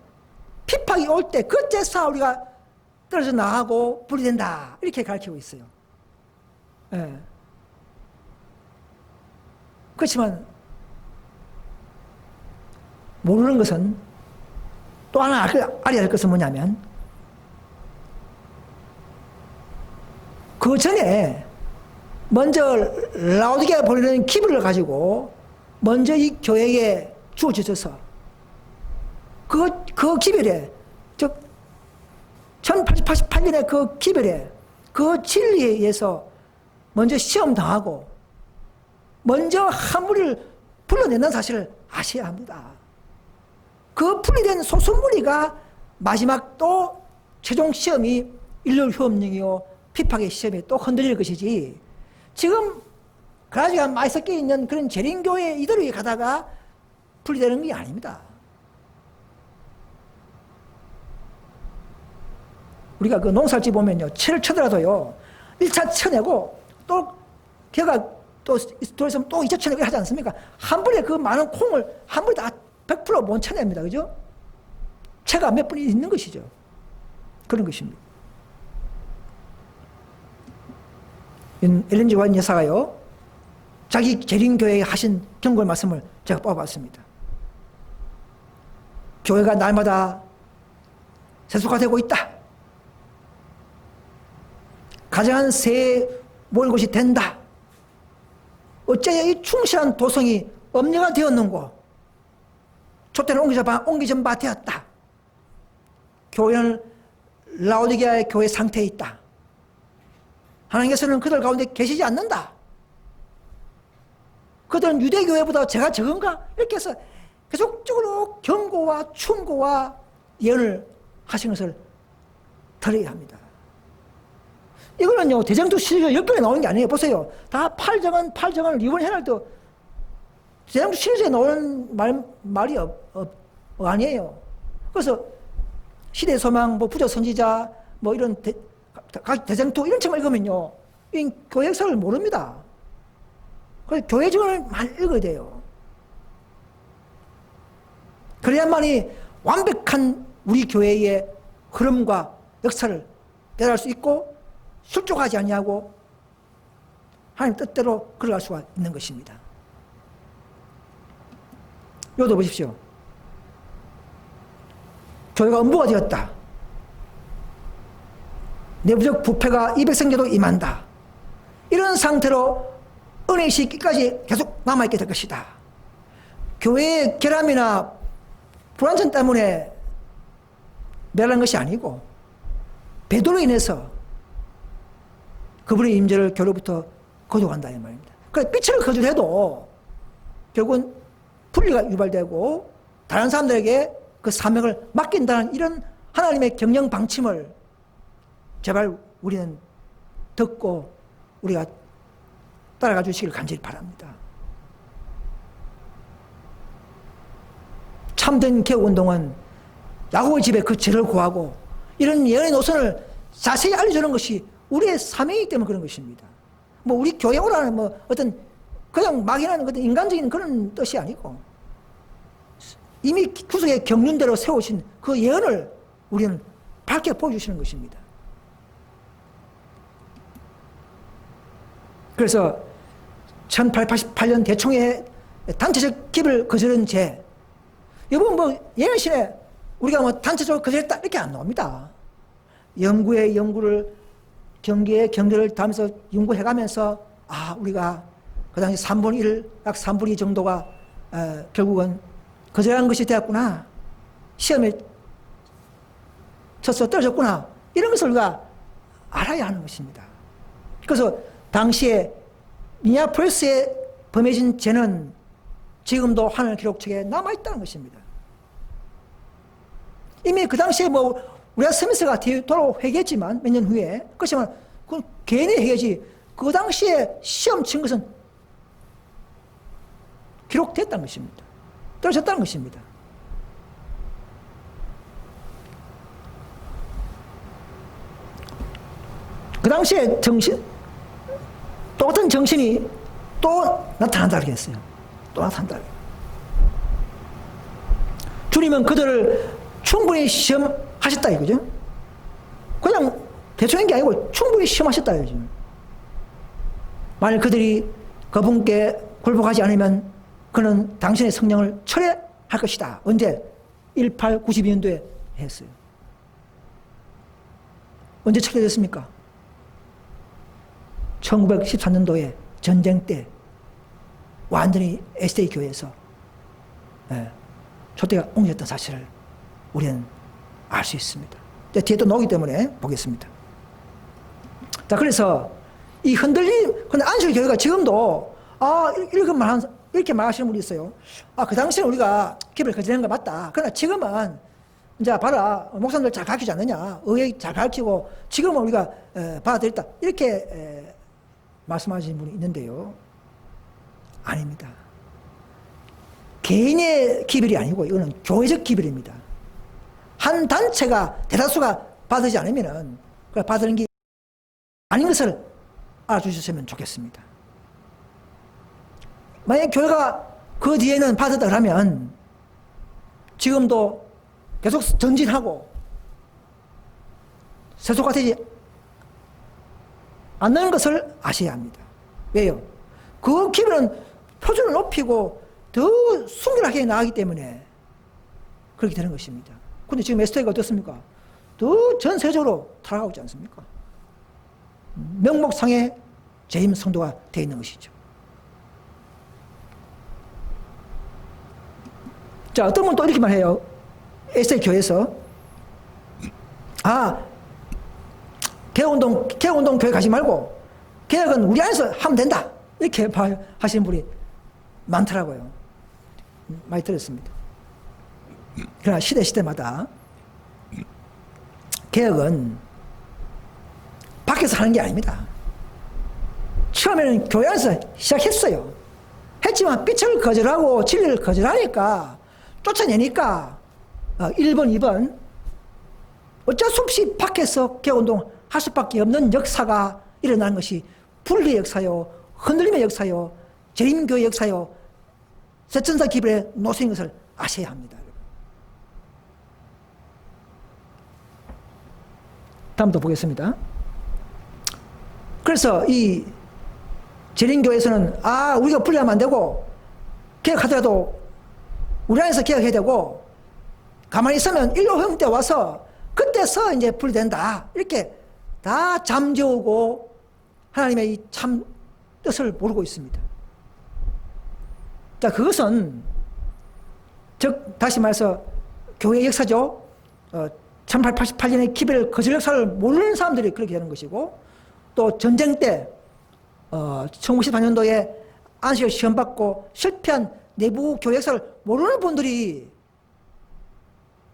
핍박이 올 때 그때서 우리가 떨어져 나가고 분리된다 이렇게 가르치고 있어요. 예. 그렇지만 모르는 것은 또 하나 알아야 할 것은 뭐냐면 그 전에 먼저 라오디게아 보내는 기별을 가지고 먼저 이 교회에 주어져서 그 기별에 즉 1888년에 그 기별에 그 진리에 의해서 먼저 시험당하고 먼저 한 무리를 불러낸다는 사실을 아셔야 합니다. 그 분리된 소수무리가 마지막 또 최종 시험이 인류혁명이요 핍박의 시험에 또 흔들릴 것이지 지금 가지가 많이 섞여 있는 그런 재림교회 이대로 가다가 분리되는 게 아닙니다. 우리가 그 농사지 보면요, 채를 쳐더라도요, 1차 쳐내고 또 걔가 또 있으면 또 2차 쳐내고 하지 않습니까? 한 번에 그 많은 콩을 한 번에 다 100% 못 쳐냅니다. 그죠? 채가 몇 분이 있는 것이죠. 그런 것입니다. 엘렌 G. 화이트 여사가요, 자기 재림교회에 하신 경고의 말씀을 제가 뽑아봤습니다. 교회가 날마다 세속화되고 있다. 가정한 새에 모인 곳이 된다. 어째야 이 충실한 도성이 엄려가 되었는고 촛대는 옮기전 바 되었다. 교회는 라오디게아의 교회 상태에 있다. 하나님께서는 그들 가운데 계시지 않는다. 그들은 유대교회보다 제가 적은가? 이렇게 해서 계속적으로 경고와 충고와 예언을 하신 것을 들어야 합니다. 이거는요, 대장도 시리즈 10번에 나오는 게 아니에요. 보세요. 다 8장은 리본 헤럴드 대장도 시리즈에 나오는 말이 아니에요. 그래서 시대 소망, 부조 선지자, 이런 대장도 이런 책만 읽으면요, 이 교회 역사를 모릅니다. 그래서 교회 증언을 많이 읽어야 돼요. 그래야만이 완벽한 우리 교회의 흐름과 역사를 깨달을 수 있고 실족하지 아니하고 하나님 뜻대로 걸어갈 수가 있는 것입니다. 여기도 보십시오. 교회가 음부가 되었다. 내부적 부패가 200생계도 임한다. 이런 상태로 은혜의 시기까지 계속 남아있게 될 것이다. 교회의 결함이나 불완전 때문에 멸한 것이 아니고 배도로 인해서 그분의 임재를 교회로부터 거둬간다 이 말입니다. 그러니까 빛을 거절해도 결국은 분리가 유발되고 다른 사람들에게 그 사명을 맡긴다는 이런 하나님의 경영 방침을 제발 우리는 듣고 우리가 따라가 주시길 간절히 바랍니다. 참된 개혁운동은 야곱의 집에 그 죄를 구하고 이런 예언의 노선을 자세히 알려주는 것이 우리의 사명이기 때문에 그런 것입니다. 뭐 우리 교회 오라는 뭐 어떤 그냥 막연한 어떤 인간적인 그런 뜻이 아니고 이미 구속의 경륜대로 세우신 그 예언을 우리는 밝게 보여주시는 것입니다. 그래서 1888년 대총회 단체적 기별 거절은 죄, 여러분 뭐 예언신에 우리가 뭐 단체적으로 거절했다 이렇게 안 나옵니다. 연구에 연구를, 경계에 경계를 다하면서 연구해가면서 우리가 그 당시 3분의 1, 약 3분의 2 정도가 결국은 거절한 것이 되었구나, 시험에 쳐서 떨어졌구나, 이런 것을 우리가 알아야 하는 것입니다. 그래서 당시에 미니애폴리스에 범해진 죄는 지금도 하늘 기록책에 남아있다는 것입니다. 이미 그 당시에 뭐 우리가 스미스가 뒤돌아 회개했지만 몇 년 후에, 그렇지만 그건 개인의 회개지 그 당시에 시험 친 것은 기록됐다는 것입니다. 떨어졌다는 것입니다. 그 당시에 정신, 똑같은 정신이 또 나타난다고 했어요. 또 나타난다. 주님은 그들을 충분히 시험하셨다 이거죠. 그냥 대충한 게 아니고 충분히 시험하셨다 이거죠. 만일 그들이 그분께 굴복하지 않으면 그는 당신의 성령을 철회할 것이다. 언제? 1892년도에 했어요. 언제 철회됐습니까? 1914년도에 전쟁 때 완전히 SDA 교회에서 초대가 옮겼던 사실을 우리는 알 수 있습니다. 뒤에 또 나오기 때문에 보겠습니다. 자, 그래서 이 흔들림, 근데 안식 교회가 지금도 이렇게 말하시는 분이 있어요. 그 당시에 우리가 기별을 거절한 거 맞다. 그러나 지금은 이제 봐라, 목사님들 잘 가르치지 않느냐, 의회 잘 가르치고 지금은 우리가 받아들였다, 이렇게 말씀하시는 분이 있는데요. 아닙니다. 개인의 기별이 아니고 이거는 교회적 기별입니다. 한 단체가 대다수가 받지 않으면은 그 받는 게 아닌 것을 알아주셨으면 좋겠습니다. 만약 교회가 그 뒤에는 받았다 그러면 지금도 계속 전진하고 세속화 되지 않는 것을 아셔야 합니다. 왜요? 그 기별은 표준을 높이고 더 순결하게 나가기 때문에 그렇게 되는 것입니다. 근데 지금 SDA가 어떻습니까? 더 전세적으로 타락하고 있지 않습니까? 명목상의 재임 성도가 되어 있는 것이죠. 자, 어떤 분은 또 이렇게 말해요. SDA 교회에서 개혁운동 교회 가지 말고 개혁은 우리 안에서 하면 된다, 이렇게 하시는 분이 많더라고요. 많이 들었습니다. 그러나 시대마다 개혁은 밖에서 하는 게 아닙니다. 처음에는 교회 안에서 시작했어요. 했지만 빛을 거절하고 진리를 거절하니까, 쫓아내니까 1번, 2번 어쩔 수 없이 밖에서 개혁운동 할 수밖에 없는 역사가 일어나는 것이 분리의 역사요, 흔들림의 역사요, 재림교의 역사요, 새천사 기별의 노선인 것을 아셔야 합니다. 다음도 보겠습니다. 그래서 이 재림교에서는 우리가 분리하면 안 되고 개혁하더라도 우리 안에서 개혁해야 되고, 가만히 있으면 일로형 때 와서 그때서 이제 분리된다, 이렇게 다 잠재우고 하나님의 이 참 뜻을 모르고 있습니다. 자, 그것은 즉 다시 말해서 교회 역사죠. 1888년의 기별 거절 역사를 모르는 사람들이 그렇게 되는 것이고, 또 전쟁 때 1914년도에 안식을 시험받고 실패한 내부 교회 역사를 모르는 분들이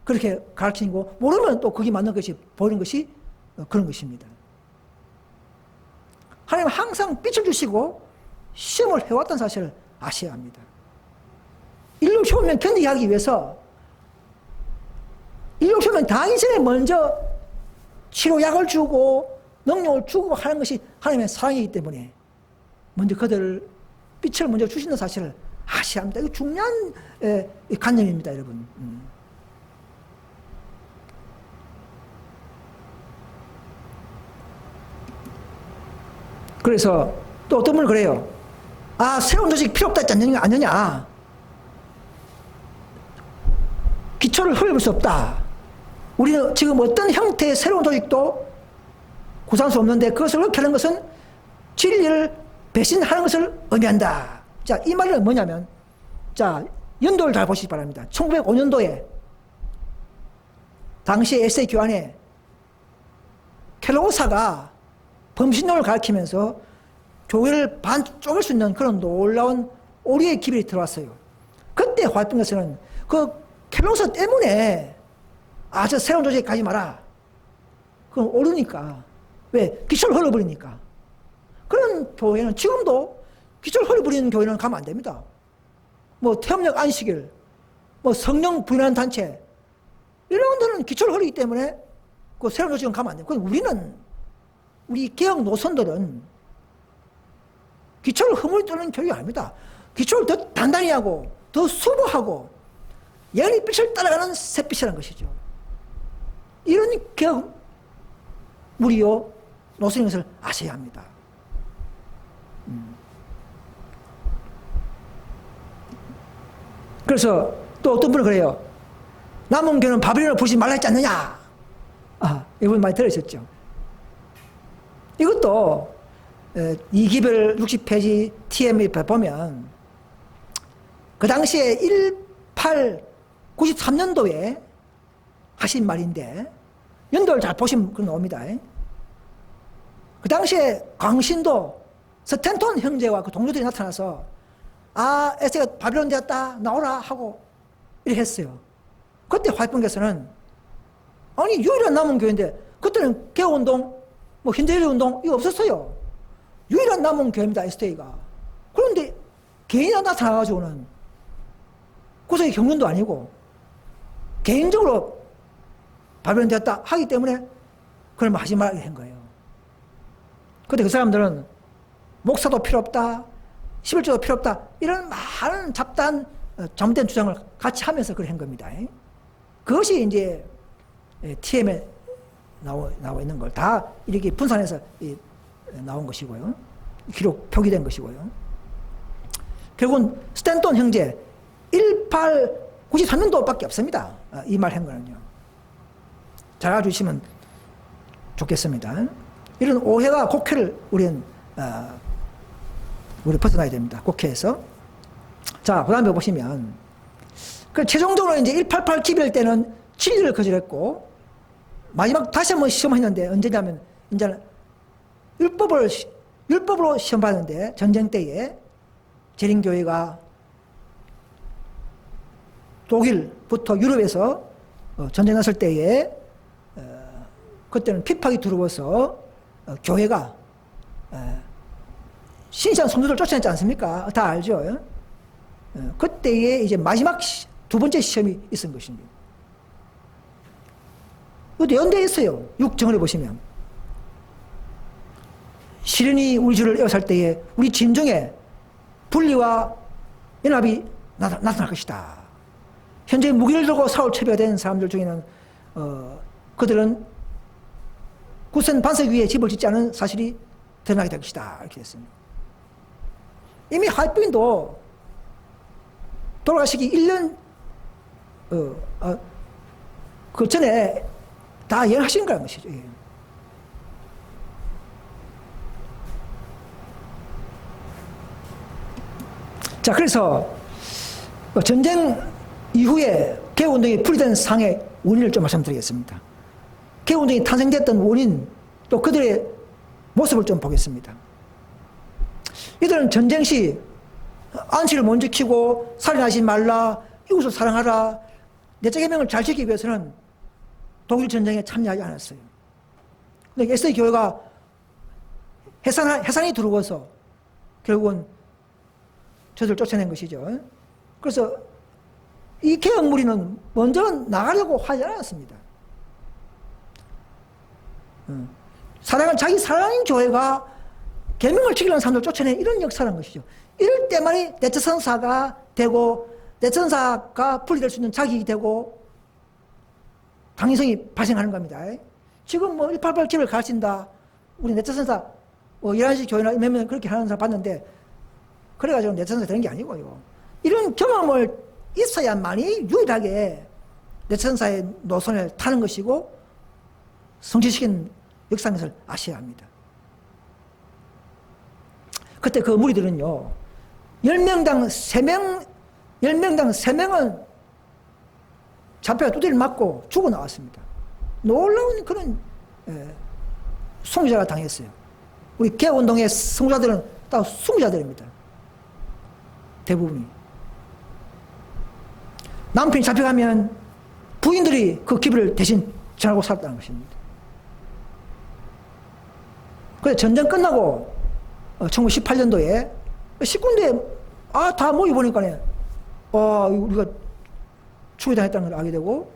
그렇게 가르치는 거, 모르면 또 그게 맞는 것이 보이는 것이 그런 것입니다. 하나님은 항상 빛을 주시고 시험을 해왔다는 사실을 아셔야 합니다. 인류 흉년 견디게 하기 위해서 인류 흉년 당하기 전에 먼저 치료약을 주고 능력을 주고 하는 것이 하나님의 사랑이기 때문에 먼저 그들을 빛을 먼저 주신다는 사실을 아셔야 합니다. 이거 중요한 관념입니다, 여러분. 그래서 또 어떤 분은 그래요. 아, 새로운 조직 필요 없다 했지 않느냐. 기초를 흘릴 수 없다. 우리는 지금 어떤 형태의 새로운 조직도 구상할 수 없는데 그것을 그렇게 하는 것은 진리를 배신하는 것을 의미한다. 자, 이 말은 뭐냐면, 자, 연도를 잘 보시기 바랍니다. 1905년도에 당시 에세이 교환에 켈로사가 범신론을 가르치면서 교회를 반 쪼갤 수 있는 그런 놀라운 오리의 기별이 들어왔어요. 그때 화이팅에서는 그 켈로사 때문에 저 새로운 조직에 가지 마라. 그건 오르니까. 왜? 기초를 흘러버리니까. 그런 교회는 지금도 기초를 흘려버리는 교회는 가면 안 됩니다. 뭐 태음력 안식일, 뭐 성령 부인하는 단체, 이런 데는 기초를 흘리기 때문에 그 새로운 조직은 가면 안 돼요. 우리 개혁 노선들은 기초를 허물뜨는 교육이 아닙니다. 기초를 더 단단히 하고 더 수보하고 영의 빛을 따라가는 샛빛이라는 것이죠. 이런 개혁 무리요 노선인 것을 아셔야 합니다. 그래서 또 어떤 분은 그래요. 남은 교는 바빌론을 부르지 말라 했지 않느냐. 이분 많이 들으셨죠. 이것도 이기별 60페이지 TM에 보면 그 당시에 1893년도에 하신 말인데 연도를 잘 보시면 그건 나옵니다. 그 당시에 광신도 스탠톤 형제와 그 동료들이 나타나서 에세이가 바빌론 되었다 나오라 하고 이렇게 했어요. 그때 화이트병께서는 아니 유일한 남은 교회인데 그때는 개혁운동 뭐 현대인운동 이거 없었어요. 유일한 남은 교회입니다. SDA가. 그런데 개인이 나타나가지고는 구속의 경륜도 아니고 개인적으로 바빌론 되었다 하기 때문에 그걸 하지 말라고 한 거예요. 그때 그 사람들은 목사도 필요 없다, 11조도 필요 없다 이런 많은 잡다한 잘못된 주장을 같이 하면서 그걸 한 겁니다. 그것이 이제 TM에 나와 있는 걸 다 이렇게 분산해서 나온 것이고요. 기록 표기된 것이고요. 결국은 스탠톤 형제 1893년도밖에 없습니다. 이 말 한 거는요. 잘 알아주시면 좋겠습니다. 이런 오해와 곡해를 우리 벗어나야 됩니다. 곡해에서. 자, 그 다음에 보시면 최종적으로 이제 188 기별 때는 진리를 거절했고 마지막 다시 한번 시험했는데 언제냐면 이제는 율법으로 시험 받는데 전쟁 때에 재림교회가 독일부터 유럽에서 전쟁 났을 때에 그때는 핍박이 들어와서 교회가 신시한 성도들 쫓아냈지 않습니까? 다 알죠? 그때에 이제 마지막 두 번째 시험이 있은 것입니다. 이것도 연대에 있어요. 6정을 보시면. 시련이 우리 주를 에워쌀 때에 우리 진중에 분리와 연합이 나타날 것이다. 현재 무기를 들고 사울 처비가 된 사람들 중에는 그들은 굳센 반석 위에 집을 짓지 않은 사실이 드러나게 될 것이다. 이렇게 됐습니다. 이미 화이트빈도 돌아가시기 1년 그 전에 다 예언하신 거라는 것이죠. 자, 그래서 전쟁 이후에 개혁운동이 풀이된 상의 원인을 좀 말씀드리겠습니다. 개혁운동이 탄생됐던 원인, 또 그들의 모습을 좀 보겠습니다. 이들은 전쟁 시 안식을 못 지키고 살인하지 말라, 이웃을 사랑하라, 내적 해명을 잘 지키기 위해서는 독일 전쟁에 참여하지 않았어요. 근데 SD 교회가 해산이 들어와서 결국은 저들을 쫓아낸 것이죠. 그래서 이 개혁 무리는 먼저 나가려고 하지 않았습니다. 자기 사랑하는 교회가 계명을 지키려는 사람들 쫓아낸 이런 역사라는 것이죠. 이럴 때만이 대처선사가 되고 대처선사가 분리될 수 있는 자격이 되고 당위성이 발생하는 겁니다. 지금 뭐 188집을 가르친다. 우리 대처선사 11시 교회나 몇 명 그렇게 하는 사람 봤는데 그래가지고 대처선사 되는 게 아니고요. 이런 경험을 있어야만이 유일하게 대처선사의 노선을 타는 것이고 성취시킨 역사인 것을 아셔야 합니다. 그때 그 무리들은요, 10명당 3명은 잡혀가 두드리를 맞고 죽어 나왔습니다. 놀라운 그런 승리자가 당했어요. 우리 개운동의 승자들은 다 승자들입니다. 대부분이. 남편이 잡혀가면 부인들이 그 기부를 대신 전하고 살았다는 것입니다. 그래서 전쟁 끝나고 1918년도에 식군대에 다 모여보니까 우리가 추계당했다는 걸 알게 되고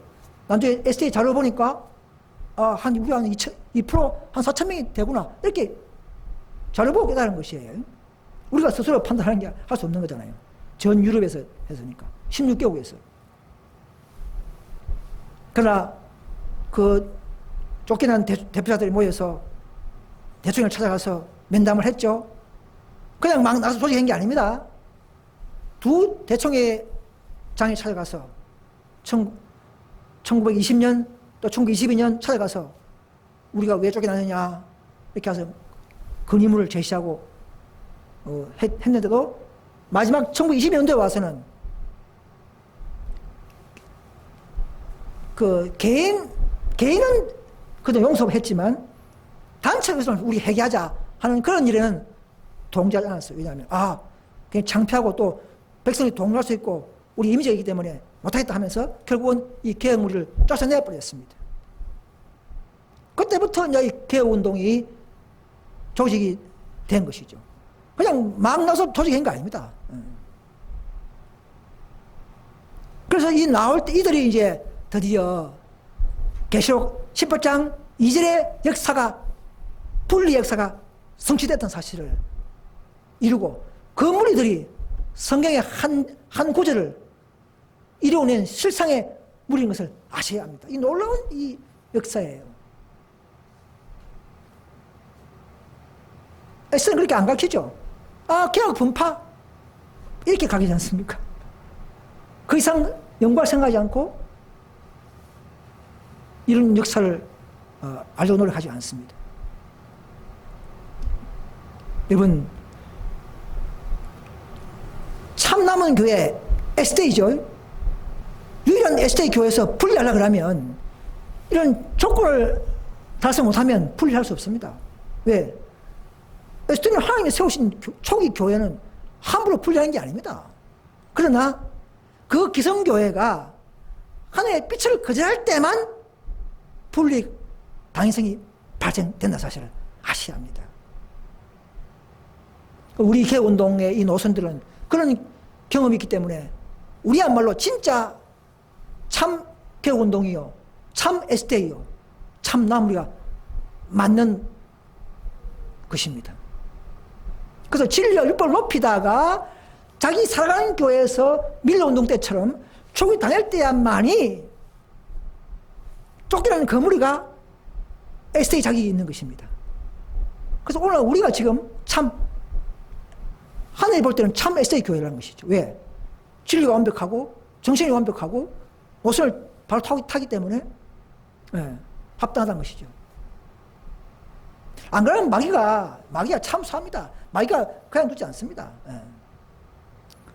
나중에 STA 자료 보니까 우리가 한 2%, 한 4천 명이 되구나 이렇게 자료 보고 깨달은 것이에요. 우리가 스스로 판단하는 게 할 수 없는 거잖아요. 전 유럽에서 했으니까 16개국에서. 그러나 그 쫓겨난 대표자들이 모여서 대통령을 찾아가서 면담을 했죠. 그냥 막 나서 조직한 게 아닙니다. 두 대총회 장에 찾아가서 1920년 또 1922년 찾아가서 우리가 왜 쫓겨나느냐 이렇게 해서 근의문을 제시하고 했는데도 마지막 1922년도에 와서는 그 개인은 그도 용서했지만 단체로서 우리 회개하자 하는 그런 일에는 동조하지 않았어요. 왜냐하면 그냥 창피하고 또 백성이 동요할 수 있고 우리 이미지가 있기 때문에 못하겠다 하면서 결국은 이 개혁무리를 쫓아내버렸습니다. 그때부터 이제 이 개혁운동이 조직이 된 것이죠. 그냥 막 나서 조직한 거 아닙니다. 그래서 나올 때 이들이 이제 드디어 계시록 18장 2절의 역사가 분리 역사가 성취됐던 사실을 이루고 그 무리들이 성경의 한 구절을 이루어낸 실상의 무리인 것을 아셔야 합니다. 이 놀라운 이 역사예요. 에스는 그렇게 안 가르치죠. 개혁 분파 이렇게 가르치지 않습니까? 그 이상 연구할 생각하지 않고 이런 역사를 알려고 노력하지 않습니다. 여러분, 참남은 교회 SDA죠. 유일한 SDA 교회에서 분리하려고 하면 이런 조건을 달성 못하면 분리할 수 없습니다. 왜? SDA는 하나님이 세우신 초기 교회는 함부로 분리하는 게 아닙니다. 그러나 그 기성교회가 하나님의 빛을 거절할 때만 분리 당위성이 발생된다 사실을 아셔야 합니다. 우리 개혁운동의 이 노선들은 그런 경험이 있기 때문에 우리야말로 진짜 참 개혁운동이요, 참 SDA요, 참 나무리가 맞는 것입니다. 그래서 진리와 율법을 높이다가 자기 살아가는 교회에서 밀러운동 때처럼 초기 당할 때야만이 쫓겨나는 그 무리가 SDA 자격이 있는 것입니다. 그래서 오늘 우리가 지금 참 하늘이 볼 때는 참 SDA 교회라는 것이죠. 왜? 진리가 완벽하고 정신이 완벽하고 옷을 바로 타기 때문에 합당하다는 것이죠. 안 그러면 마귀가 참 삽니다. 마귀가 그냥 두지 않습니다.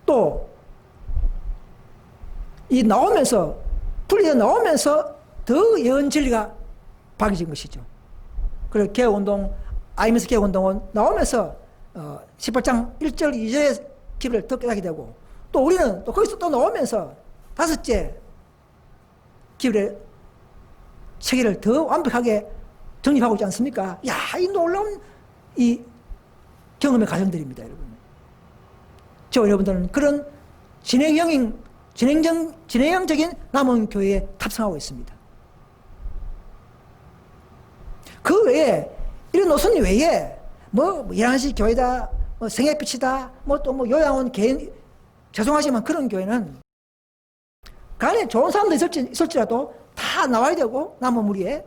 또 이 나오면서 분리해 나오면서 더 예언 진리가 박해진 것이죠. 그리고 개혁운동, IMS 개혁운동은 나오면서 18장 1절 2절의 기별을 더 깨닫게 되고 또 우리는 또 거기서 또 나오면서 다섯째 기별의 체계를 더 완벽하게 정립하고 있지 않습니까? 야, 이 놀라운 이 경험의 과정들입니다, 여러분. 저 여러분들은 그런 진행형적인 남원 교회에 탑승하고 있습니다. 그 외에, 이런 노선 외에, 뭐, 11시 교회다, 뭐, 생애빛이다, 뭐, 또 뭐, 요양원 개인, 죄송하지만 그런 교회는 간에 좋은 사람들 있을지라도 다 나와야 되고, 남은 무리에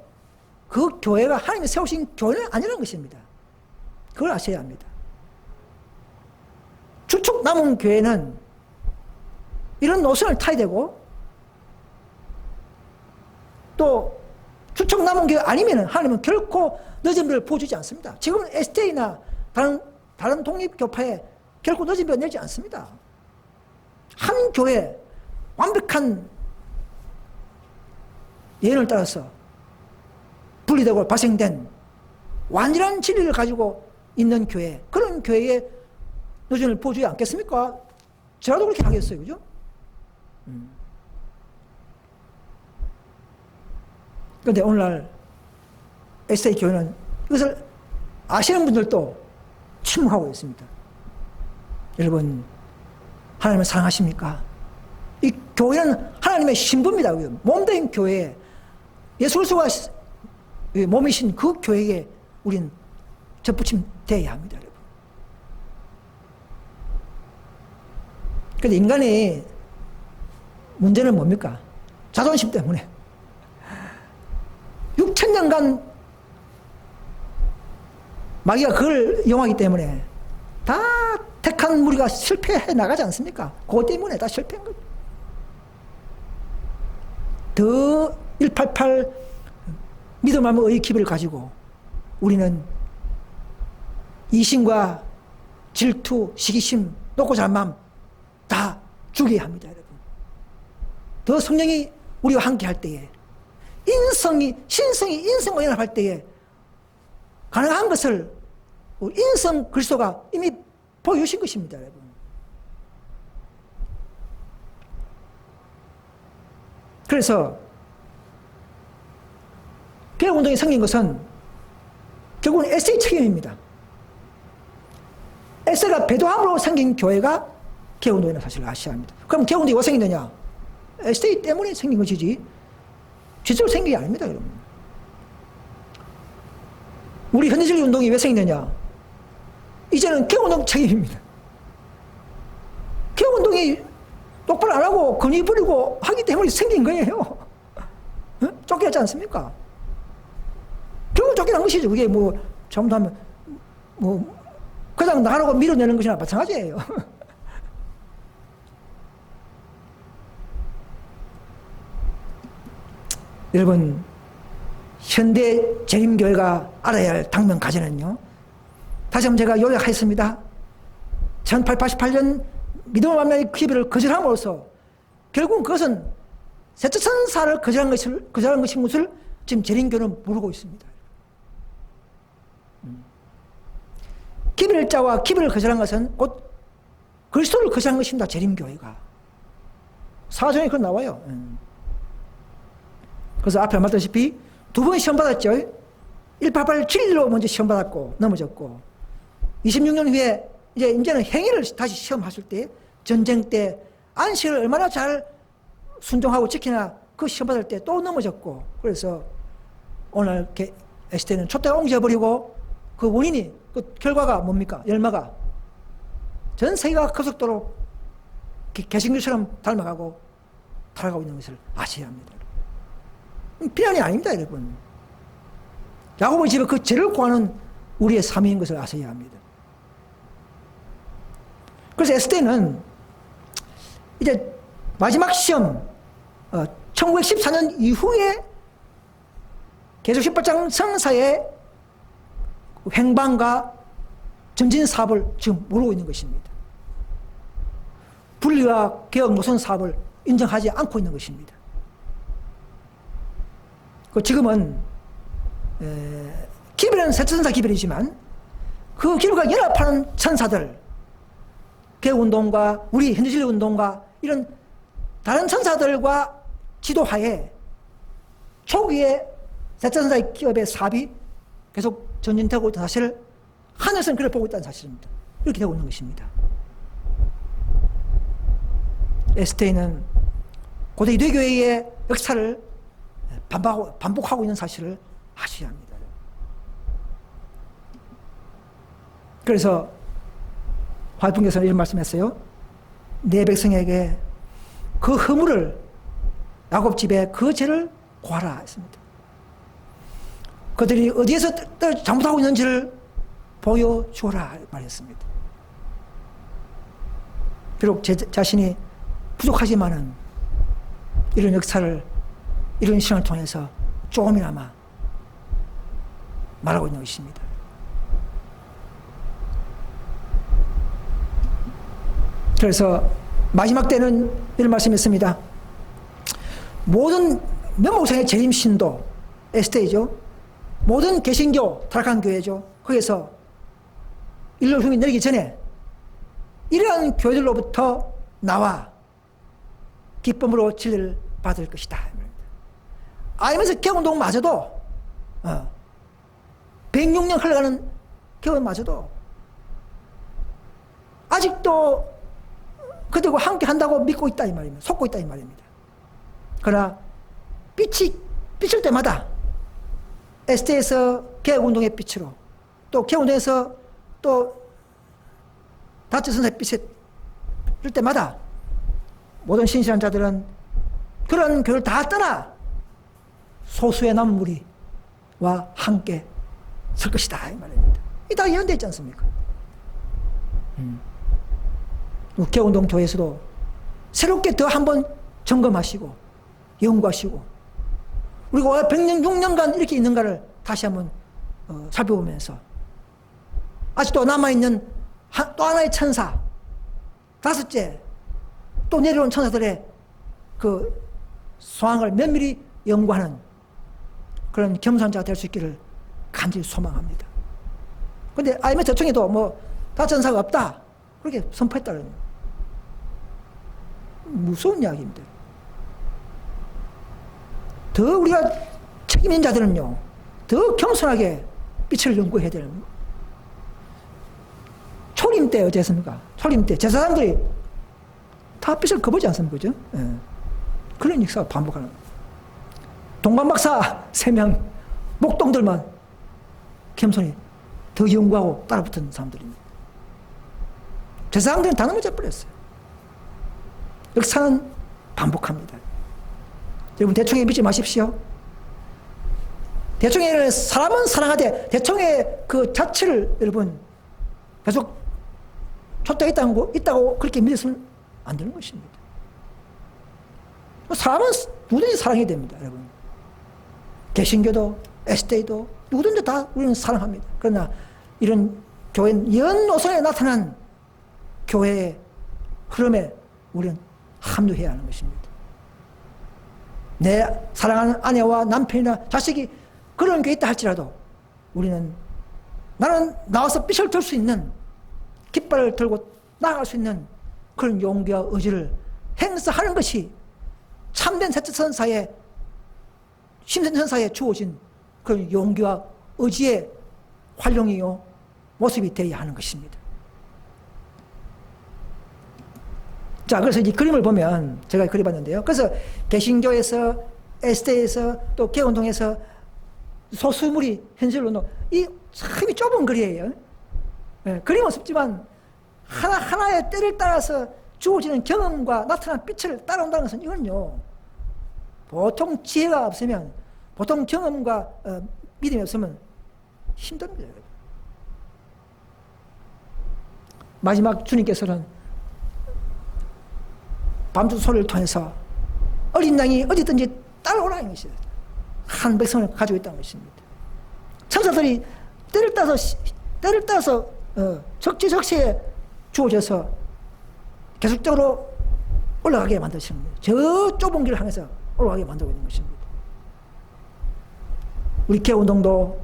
그 교회가 하나님이 세우신 교회는 아니라는 것입니다. 그걸 아셔야 합니다. 주축 남은 교회는 이런 노선을 타야 되고, 또 주축 남은 교회 아니면 하나님은 결코 늦은 별을 보여주지 않습니다. 지금은 SDA나 다른 독립교파에 결코 늦은 별 내지 않습니다. 한 교회 완벽한 예언을 따라서 분리되고 발생된 완전한 진리를 가지고 있는 교회, 그런 교회에 노전을 보여주지 않겠습니까? 저라도 그렇게 하겠어요, 그죠? 그런데 오늘날 SA 교회는 이것을 아시는 분들도 침묵하고 있습니다. 여러분, 하나님을 사랑하십니까? 이 교회는 하나님의 신부입니다. 몸된 교회, 예수 그리스도가 몸이신 그 교회에 우린 접붙임 돼야 합니다, 여러분. 그런데 인간의 문제는 뭡니까? 자존심 때문에 6,000년간 마귀가 그걸 이용하기 때문에 다 택한 무리가 실패해 나가지 않습니까? 그것 때문에 다 실패한 거죠. 더 188 믿음 말고 의 기별을 가지고 우리는 이심과 질투, 시기심, 높고 잘맘 다 죽여야 합니다, 여러분. 더 성령이 우리와 함께 할 때에, 신성이 인성과 연합할 때에 가능한 것을 인성 그리스도가 이미 보여주신 것입니다, 여러분. 그래서 개혁운동이 생긴 것은 결국은 에세이 책임입니다. 에세이가 배도함으로 생긴 교회가 개혁운동이라는 사실을 아셔야 합니다. 그럼 개혁운동이 왜 생기느냐? 에세이 때문에 생긴 것이지 실제로 생긴 게 아닙니다, 여러분. 우리 현대주의 운동이 왜 생기느냐? 이제는 개혁운동 책임입니다. 개혁운동이 똑바로 안 하고 건의 부리고 하기 때문에 생긴 거예요. 쫓겨났지 않습니까? 결국 쫓겨난 것이죠. 그게 뭐 잘못하면 그냥 나가라고 밀어내는 것이나 마찬가지예요. 여러분, 현대 재림교회가 알아야 할 당면 과제는요, 다시 한번 제가 요약하겠습니다. 1888년 믿음의 만명의 기별을 거절함으로써 결국 그것은 셋째 천사를 거절한 것인 것을 지금 재림교는 모르고 있습니다. 기별자와 기별을 거절한 것은 곧 그리스도를 거절한 것입니다. 재림교회가. 사전에 그건 나와요. 그래서 앞에 말했다시피 두 번 시험 받았죠. 1888 진리로 먼저 시험 받았고 넘어졌고, 26년 후에 이제는 행위를 다시 시험하실 때, 전쟁 때 안식을 얼마나 잘 순종하고 지키나 그 시험 받을 때 또 넘어졌고, 그래서 오늘 ST는 촛대가 옮겨버리고 그 원인이, 그 결과가 뭡니까? 열마가 전 세계가 급속도로 개신교처럼 닮아가고 타락하고 있는 것을 아셔야 합니다. 비난이 아닙니다, 여러분. 야고보의 집에 그 죄를 구하는 우리의 삶인 것을 아셔야 합니다. 그래서 에스테는 이제 마지막 시험, 1914년 이후에 계속 18장 성사의 횡방과 전진 사업을 지금 모르고 있는 것입니다. 분리와 개혁 노선 사업을 인정하지 않고 있는 것입니다. 지금은 기별은 세천사 기별이지만 그 기별과 연합하는 천사들, 개혁운동과 우리 현대진리운동과 이런 다른 천사들과 지도하에 초기에 세천사의 기업의 사업이 계속 전진되고 있다는 사실을 하늘에서는 그걸 보고 있다는 사실입니다. 이렇게 되고 있는 것입니다. STA는 고대 유대교회의 역사를 반복하고 있는 사실을 아셔야 합니다. 그래서 화이pun께서는 이런 말씀했어요. 내 백성에게 그 허물을, 야곱 집에 그 죄를 고하라 했습니다. 그들이 어디에서 잘못하고 있는지를 보여주라 말했습니다. 비록 제 자신이 부족하지만은 이런 역사를, 이런 시간을 통해서 조금이나마 말하고 있는 것입니다. 그래서 마지막 때는 이런 말씀했습니다. 모든 명목상의 재림신도, STA죠. 모든 개신교, 타락한 교회죠. 거기에서 일로 흉이 내리기 전에 이러한 교회들로부터 나와 기쁨으로 진리를 받을 것이다. 아이면서 개운동마저도 106년 흘러가는 교회마저도 아직도 그들과 함께 한다고 믿고 있다 이 말입니다. 속고 있다 이 말입니다. 그러나 빛이 비칠 때마다 ST에서 개혁운동의 빛으로, 또 개혁운동에서 또 다처 선사의 빛이 뜰 때마다 모든 신실한 자들은 그런 교회를 다 떠나 소수의 남은 무리와 함께 설 것이다 이 말입니다. 이 다 예언되어 있지 않습니까? 개혁운동 교회에서도 새롭게 더 한번 점검하시고 연구하시고 우리가 왜 106년간 이렇게 있는가를 다시 한번 살펴보면서 아직도 남아있는 또 하나의 천사, 다섯째 또 내려온 천사들의 그 소황을 면밀히 연구하는 그런 겸손자가 될 수 있기를 간절히 소망합니다. 그런데 IMF 대총에도 뭐 다천사가 없다 그렇게 선포했다는 무서운 이야기입니다. 더 우리가 책임 있는 자들은요, 더 겸손하게 빛을 연구해야 되는. 초림 때 어땠습니까? 초림 때 제사장들이 다 빛을 거부지 않습니까? 그죠? 예. 그런 역사가 반복하는. 동방박사 3명, 목동들만 겸손히 더 연구하고 따라붙은 사람들입니다. 제사장들은 당연히 져버렸어요. 역사는 반복합니다. 여러분 대충에 믿지 마십시오. 대충에 사람은 사랑하되 대충의 그 자체를 여러분 계속 있다고 그렇게 믿으면 안 되는 것입니다. 사람은 누구든지 사랑해야 됩니다, 여러분. 개신교도 STA도 누구든지 다 우리는 사랑합니다. 그러나 이런 교회 연노선에 나타난 교회의 흐름에 우리는 합류해야 하는 것입니다. 내 사랑하는 아내와 남편이나 자식이 그런 게 있다 할지라도 우리는 나는 나와서 빛을 들 수 있는 깃발을 들고 나아갈 수 있는 그런 용기와 의지를 행사하는 것이 참된 세천사의 심선천사에 주어진 그런 용기와 의지의 활용이요 모습이 되어야 하는 것입니다. 자, 그래서 이 그림을 보면 제가 그려봤는데요. 그래서 개신교에서 ST에서 또 개운동에서 소수물이 현실로 이 참 좁은 거리예요. 예, 그림은 쉽지만 하나하나의 때를 따라서 주어지는 경험과 나타난 빛을 따라온다는 것은 이건요. 보통 지혜가 없으면, 보통 경험과 믿음이 없으면 힘듭니다. 마지막 주님께서는 밤중 소리를 통해서 어린 양이 어디든지 따라오라는 것이에요. 한 백성을 가지고 있다는 것입니다. 천사들이 때를 따서 적지적시에 주어져서 계속적으로 올라가게 만드시는 거예요. 저 좁은 길을 향해서 올라가게 만들고 있는 것입니다. 우리 개운동도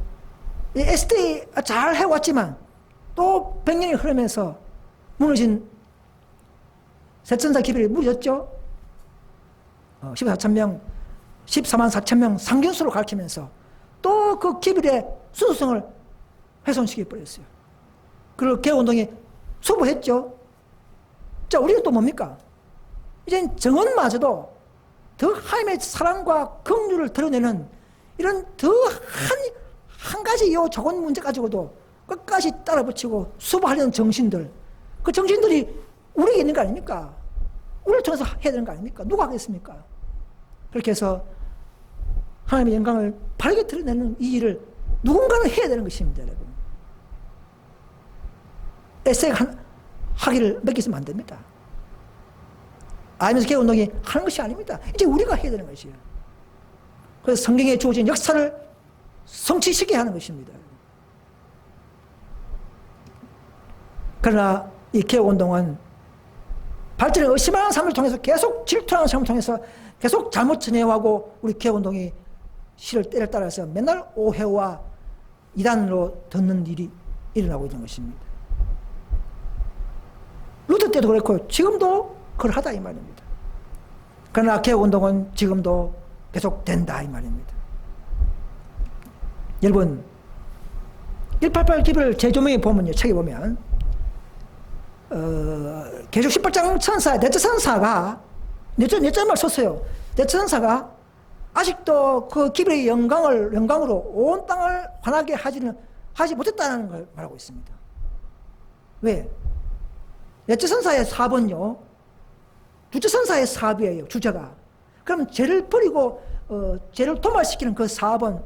ST 잘 해왔지만 또 100년이 흐르면서 무너진 세천사 기별이 무너졌죠. 14,000명 14만 4천 명 상견수로 가르치면서 또 그 기별의 순수성을 훼손시켜버렸어요. 그리고 개혁운동이 수부했죠. 자, 우리가 또 뭡니까? 이젠 정언마저도 더 하나님의 사랑과 긍휼을 드러내는 이런 더 한 가지 요 저건 문제 가지고도 끝까지 따라붙이고 수부하려는 정신들, 그 정신들이 우리에게 있는 거 아닙니까? 우리를 통해서 해야 되는 거 아닙니까? 누가 하겠습니까? 그렇게 해서 하나님의 영광을 바르게 드러내는 이 일을 누군가는 해야 되는 것입니다, 여러분. 에세이가 하기를 맡기시면 안 됩니다. 아이면서 개혁운동이 하는 것이 아닙니다. 이제 우리가 해야 되는 것이에요. 그래서 성경에 주어진 역사를 성취시키게 하는 것입니다. 그러나 이 개혁운동은 발전을 의심하는 삶을 통해서 계속 질투하는 삶을 통해서 계속 잘못 전해오고 우리 개혁운동이 실을 때를 따라서 맨날 오해와 이단으로 듣는 일이 일어나고 있는 것입니다. 루터 때도 그렇고 지금도 그러하다 이 말입니다. 그러나 개혁운동은 지금도 계속된다 이 말입니다. 여러분 188 기별 제조명에 보면요, 책에 보면 계속 18장 천사 넷째 천사가 넷째말 썼어요. 넷째 천사가 아직도 그 기별의 영광으로 온 땅을 환하게 하지 못했다는 걸 말하고 있습니다. 왜? 넷째 천사의 사업은요, 둘째 천사의 사업이에요, 주제가. 그럼 죄를 버리고 죄를 도말시키는 그 사업은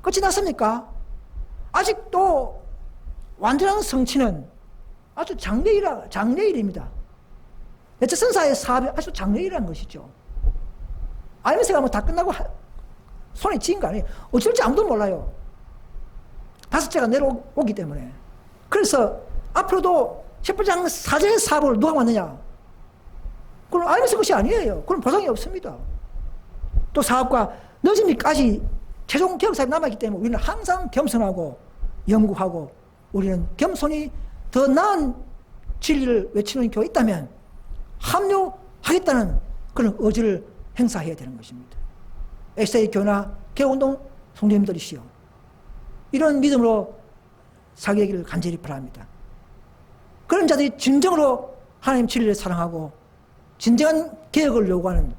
끝이 났습니까? 아직도 완전한 성취는 아주 장래일입니다. 넷째 천사의 사업이 아주 장래일이라는 것이죠. 알면서가 뭐 다 끝나고 손에 쥐인 거 아니에요. 어쩔지 아무도 몰라요. 다섯째가 내려오기 때문에. 그래서 앞으로도 10장 사제의 사업을 누가 맡느냐? 그럼 알면서 것이 아니에요. 그럼 보상이 없습니다. 또 사업과 늦음이까지 최종 개혁사업이 남아있기 때문에 우리는 항상 겸손하고 연구하고 우리는 겸손히 더 나은 진리를 외치는 교회가 있다면 합류하겠다는 그런 의지를 행사해야 되는 것입니다. 에세이 교나 개혁운동 성도님들이시여, 이런 믿음으로 살기를 간절히 바랍니다. 그런 자들이 진정으로 하나님 진리를 사랑하고 진정한 개혁을 요구하는,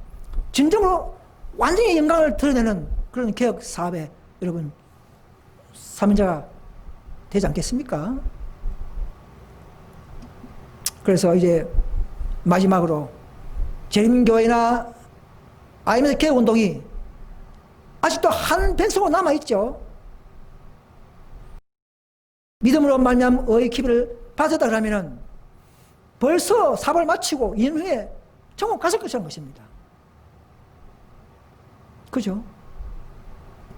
진정으로 완전히 영광을 드러내는 그런 개혁 사업에 여러분 사명자가 되지 않겠습니까? 그래서 이제 마지막으로 재림교회나 아니면 개혁운동이 아직도 한 백성으로 남아있죠. 믿음으로 말미암아 의의 기별을 받았다 그러면은 벌써 사업을 마치고 2년 후에 천국 갔을 것이라는 것입니다. 그죠?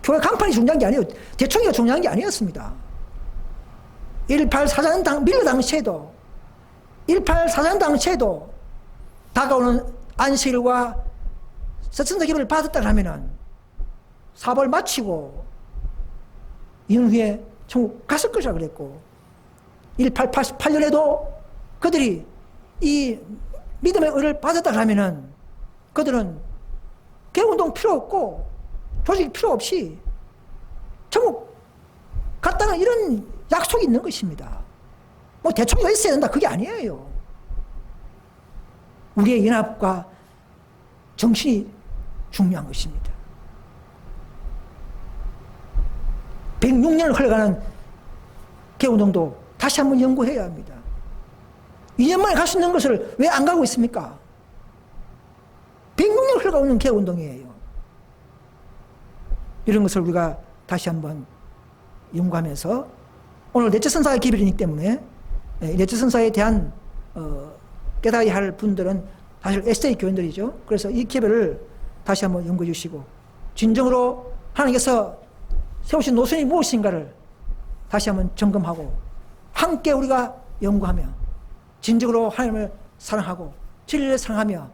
교회 간판이 중요한 게 아니에요. 대총이가 중요한 게 아니었습니다. 1.8 사장 밀려 당시에도 1.8 사장 당시에도 다가오는 안식일과 서천사 기별을 받았다 하면은 사업을 마치고 2년 후에 천국 갔을 것이라 그랬고, 1888년에도 그들이 이 믿음의 의를 받았다 하면은 그들은 개혁운동 필요 없고 조직 필요 없이 천국 갔다는 이런 약속이 있는 것입니다. 뭐 대충 있어야 된다 그게 아니에요. 우리의 연합과 정신이 중요한 것입니다. 106년을 흘러가는 개혁운동도 다시 한번 연구해야 합니다. 2년 만에 갈 수 있는 것을 왜 안 가고 있습니까? 106년 흘러가는 개혁운동이에요. 이런 것을 우리가 다시 한번 연구하면서, 오늘 넷째 선사의 기별이기 때문에 넷째 선사에 대한 깨달아야 할 분들은 사실 에세이 교인들이죠. 그래서 이 기별을 다시 한번 연구해 주시고 진정으로 하나님께서 세우신 노선이 무엇인가를 다시 한번 점검하고 함께 우리가 연구하며 진정으로 하나님을 사랑하고 진리를 사랑하며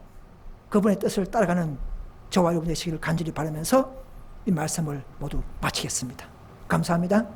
그분의 뜻을 따라가는 저와 여러분 되시기를 간절히 바라면서 이 말씀을 모두 마치겠습니다. 감사합니다.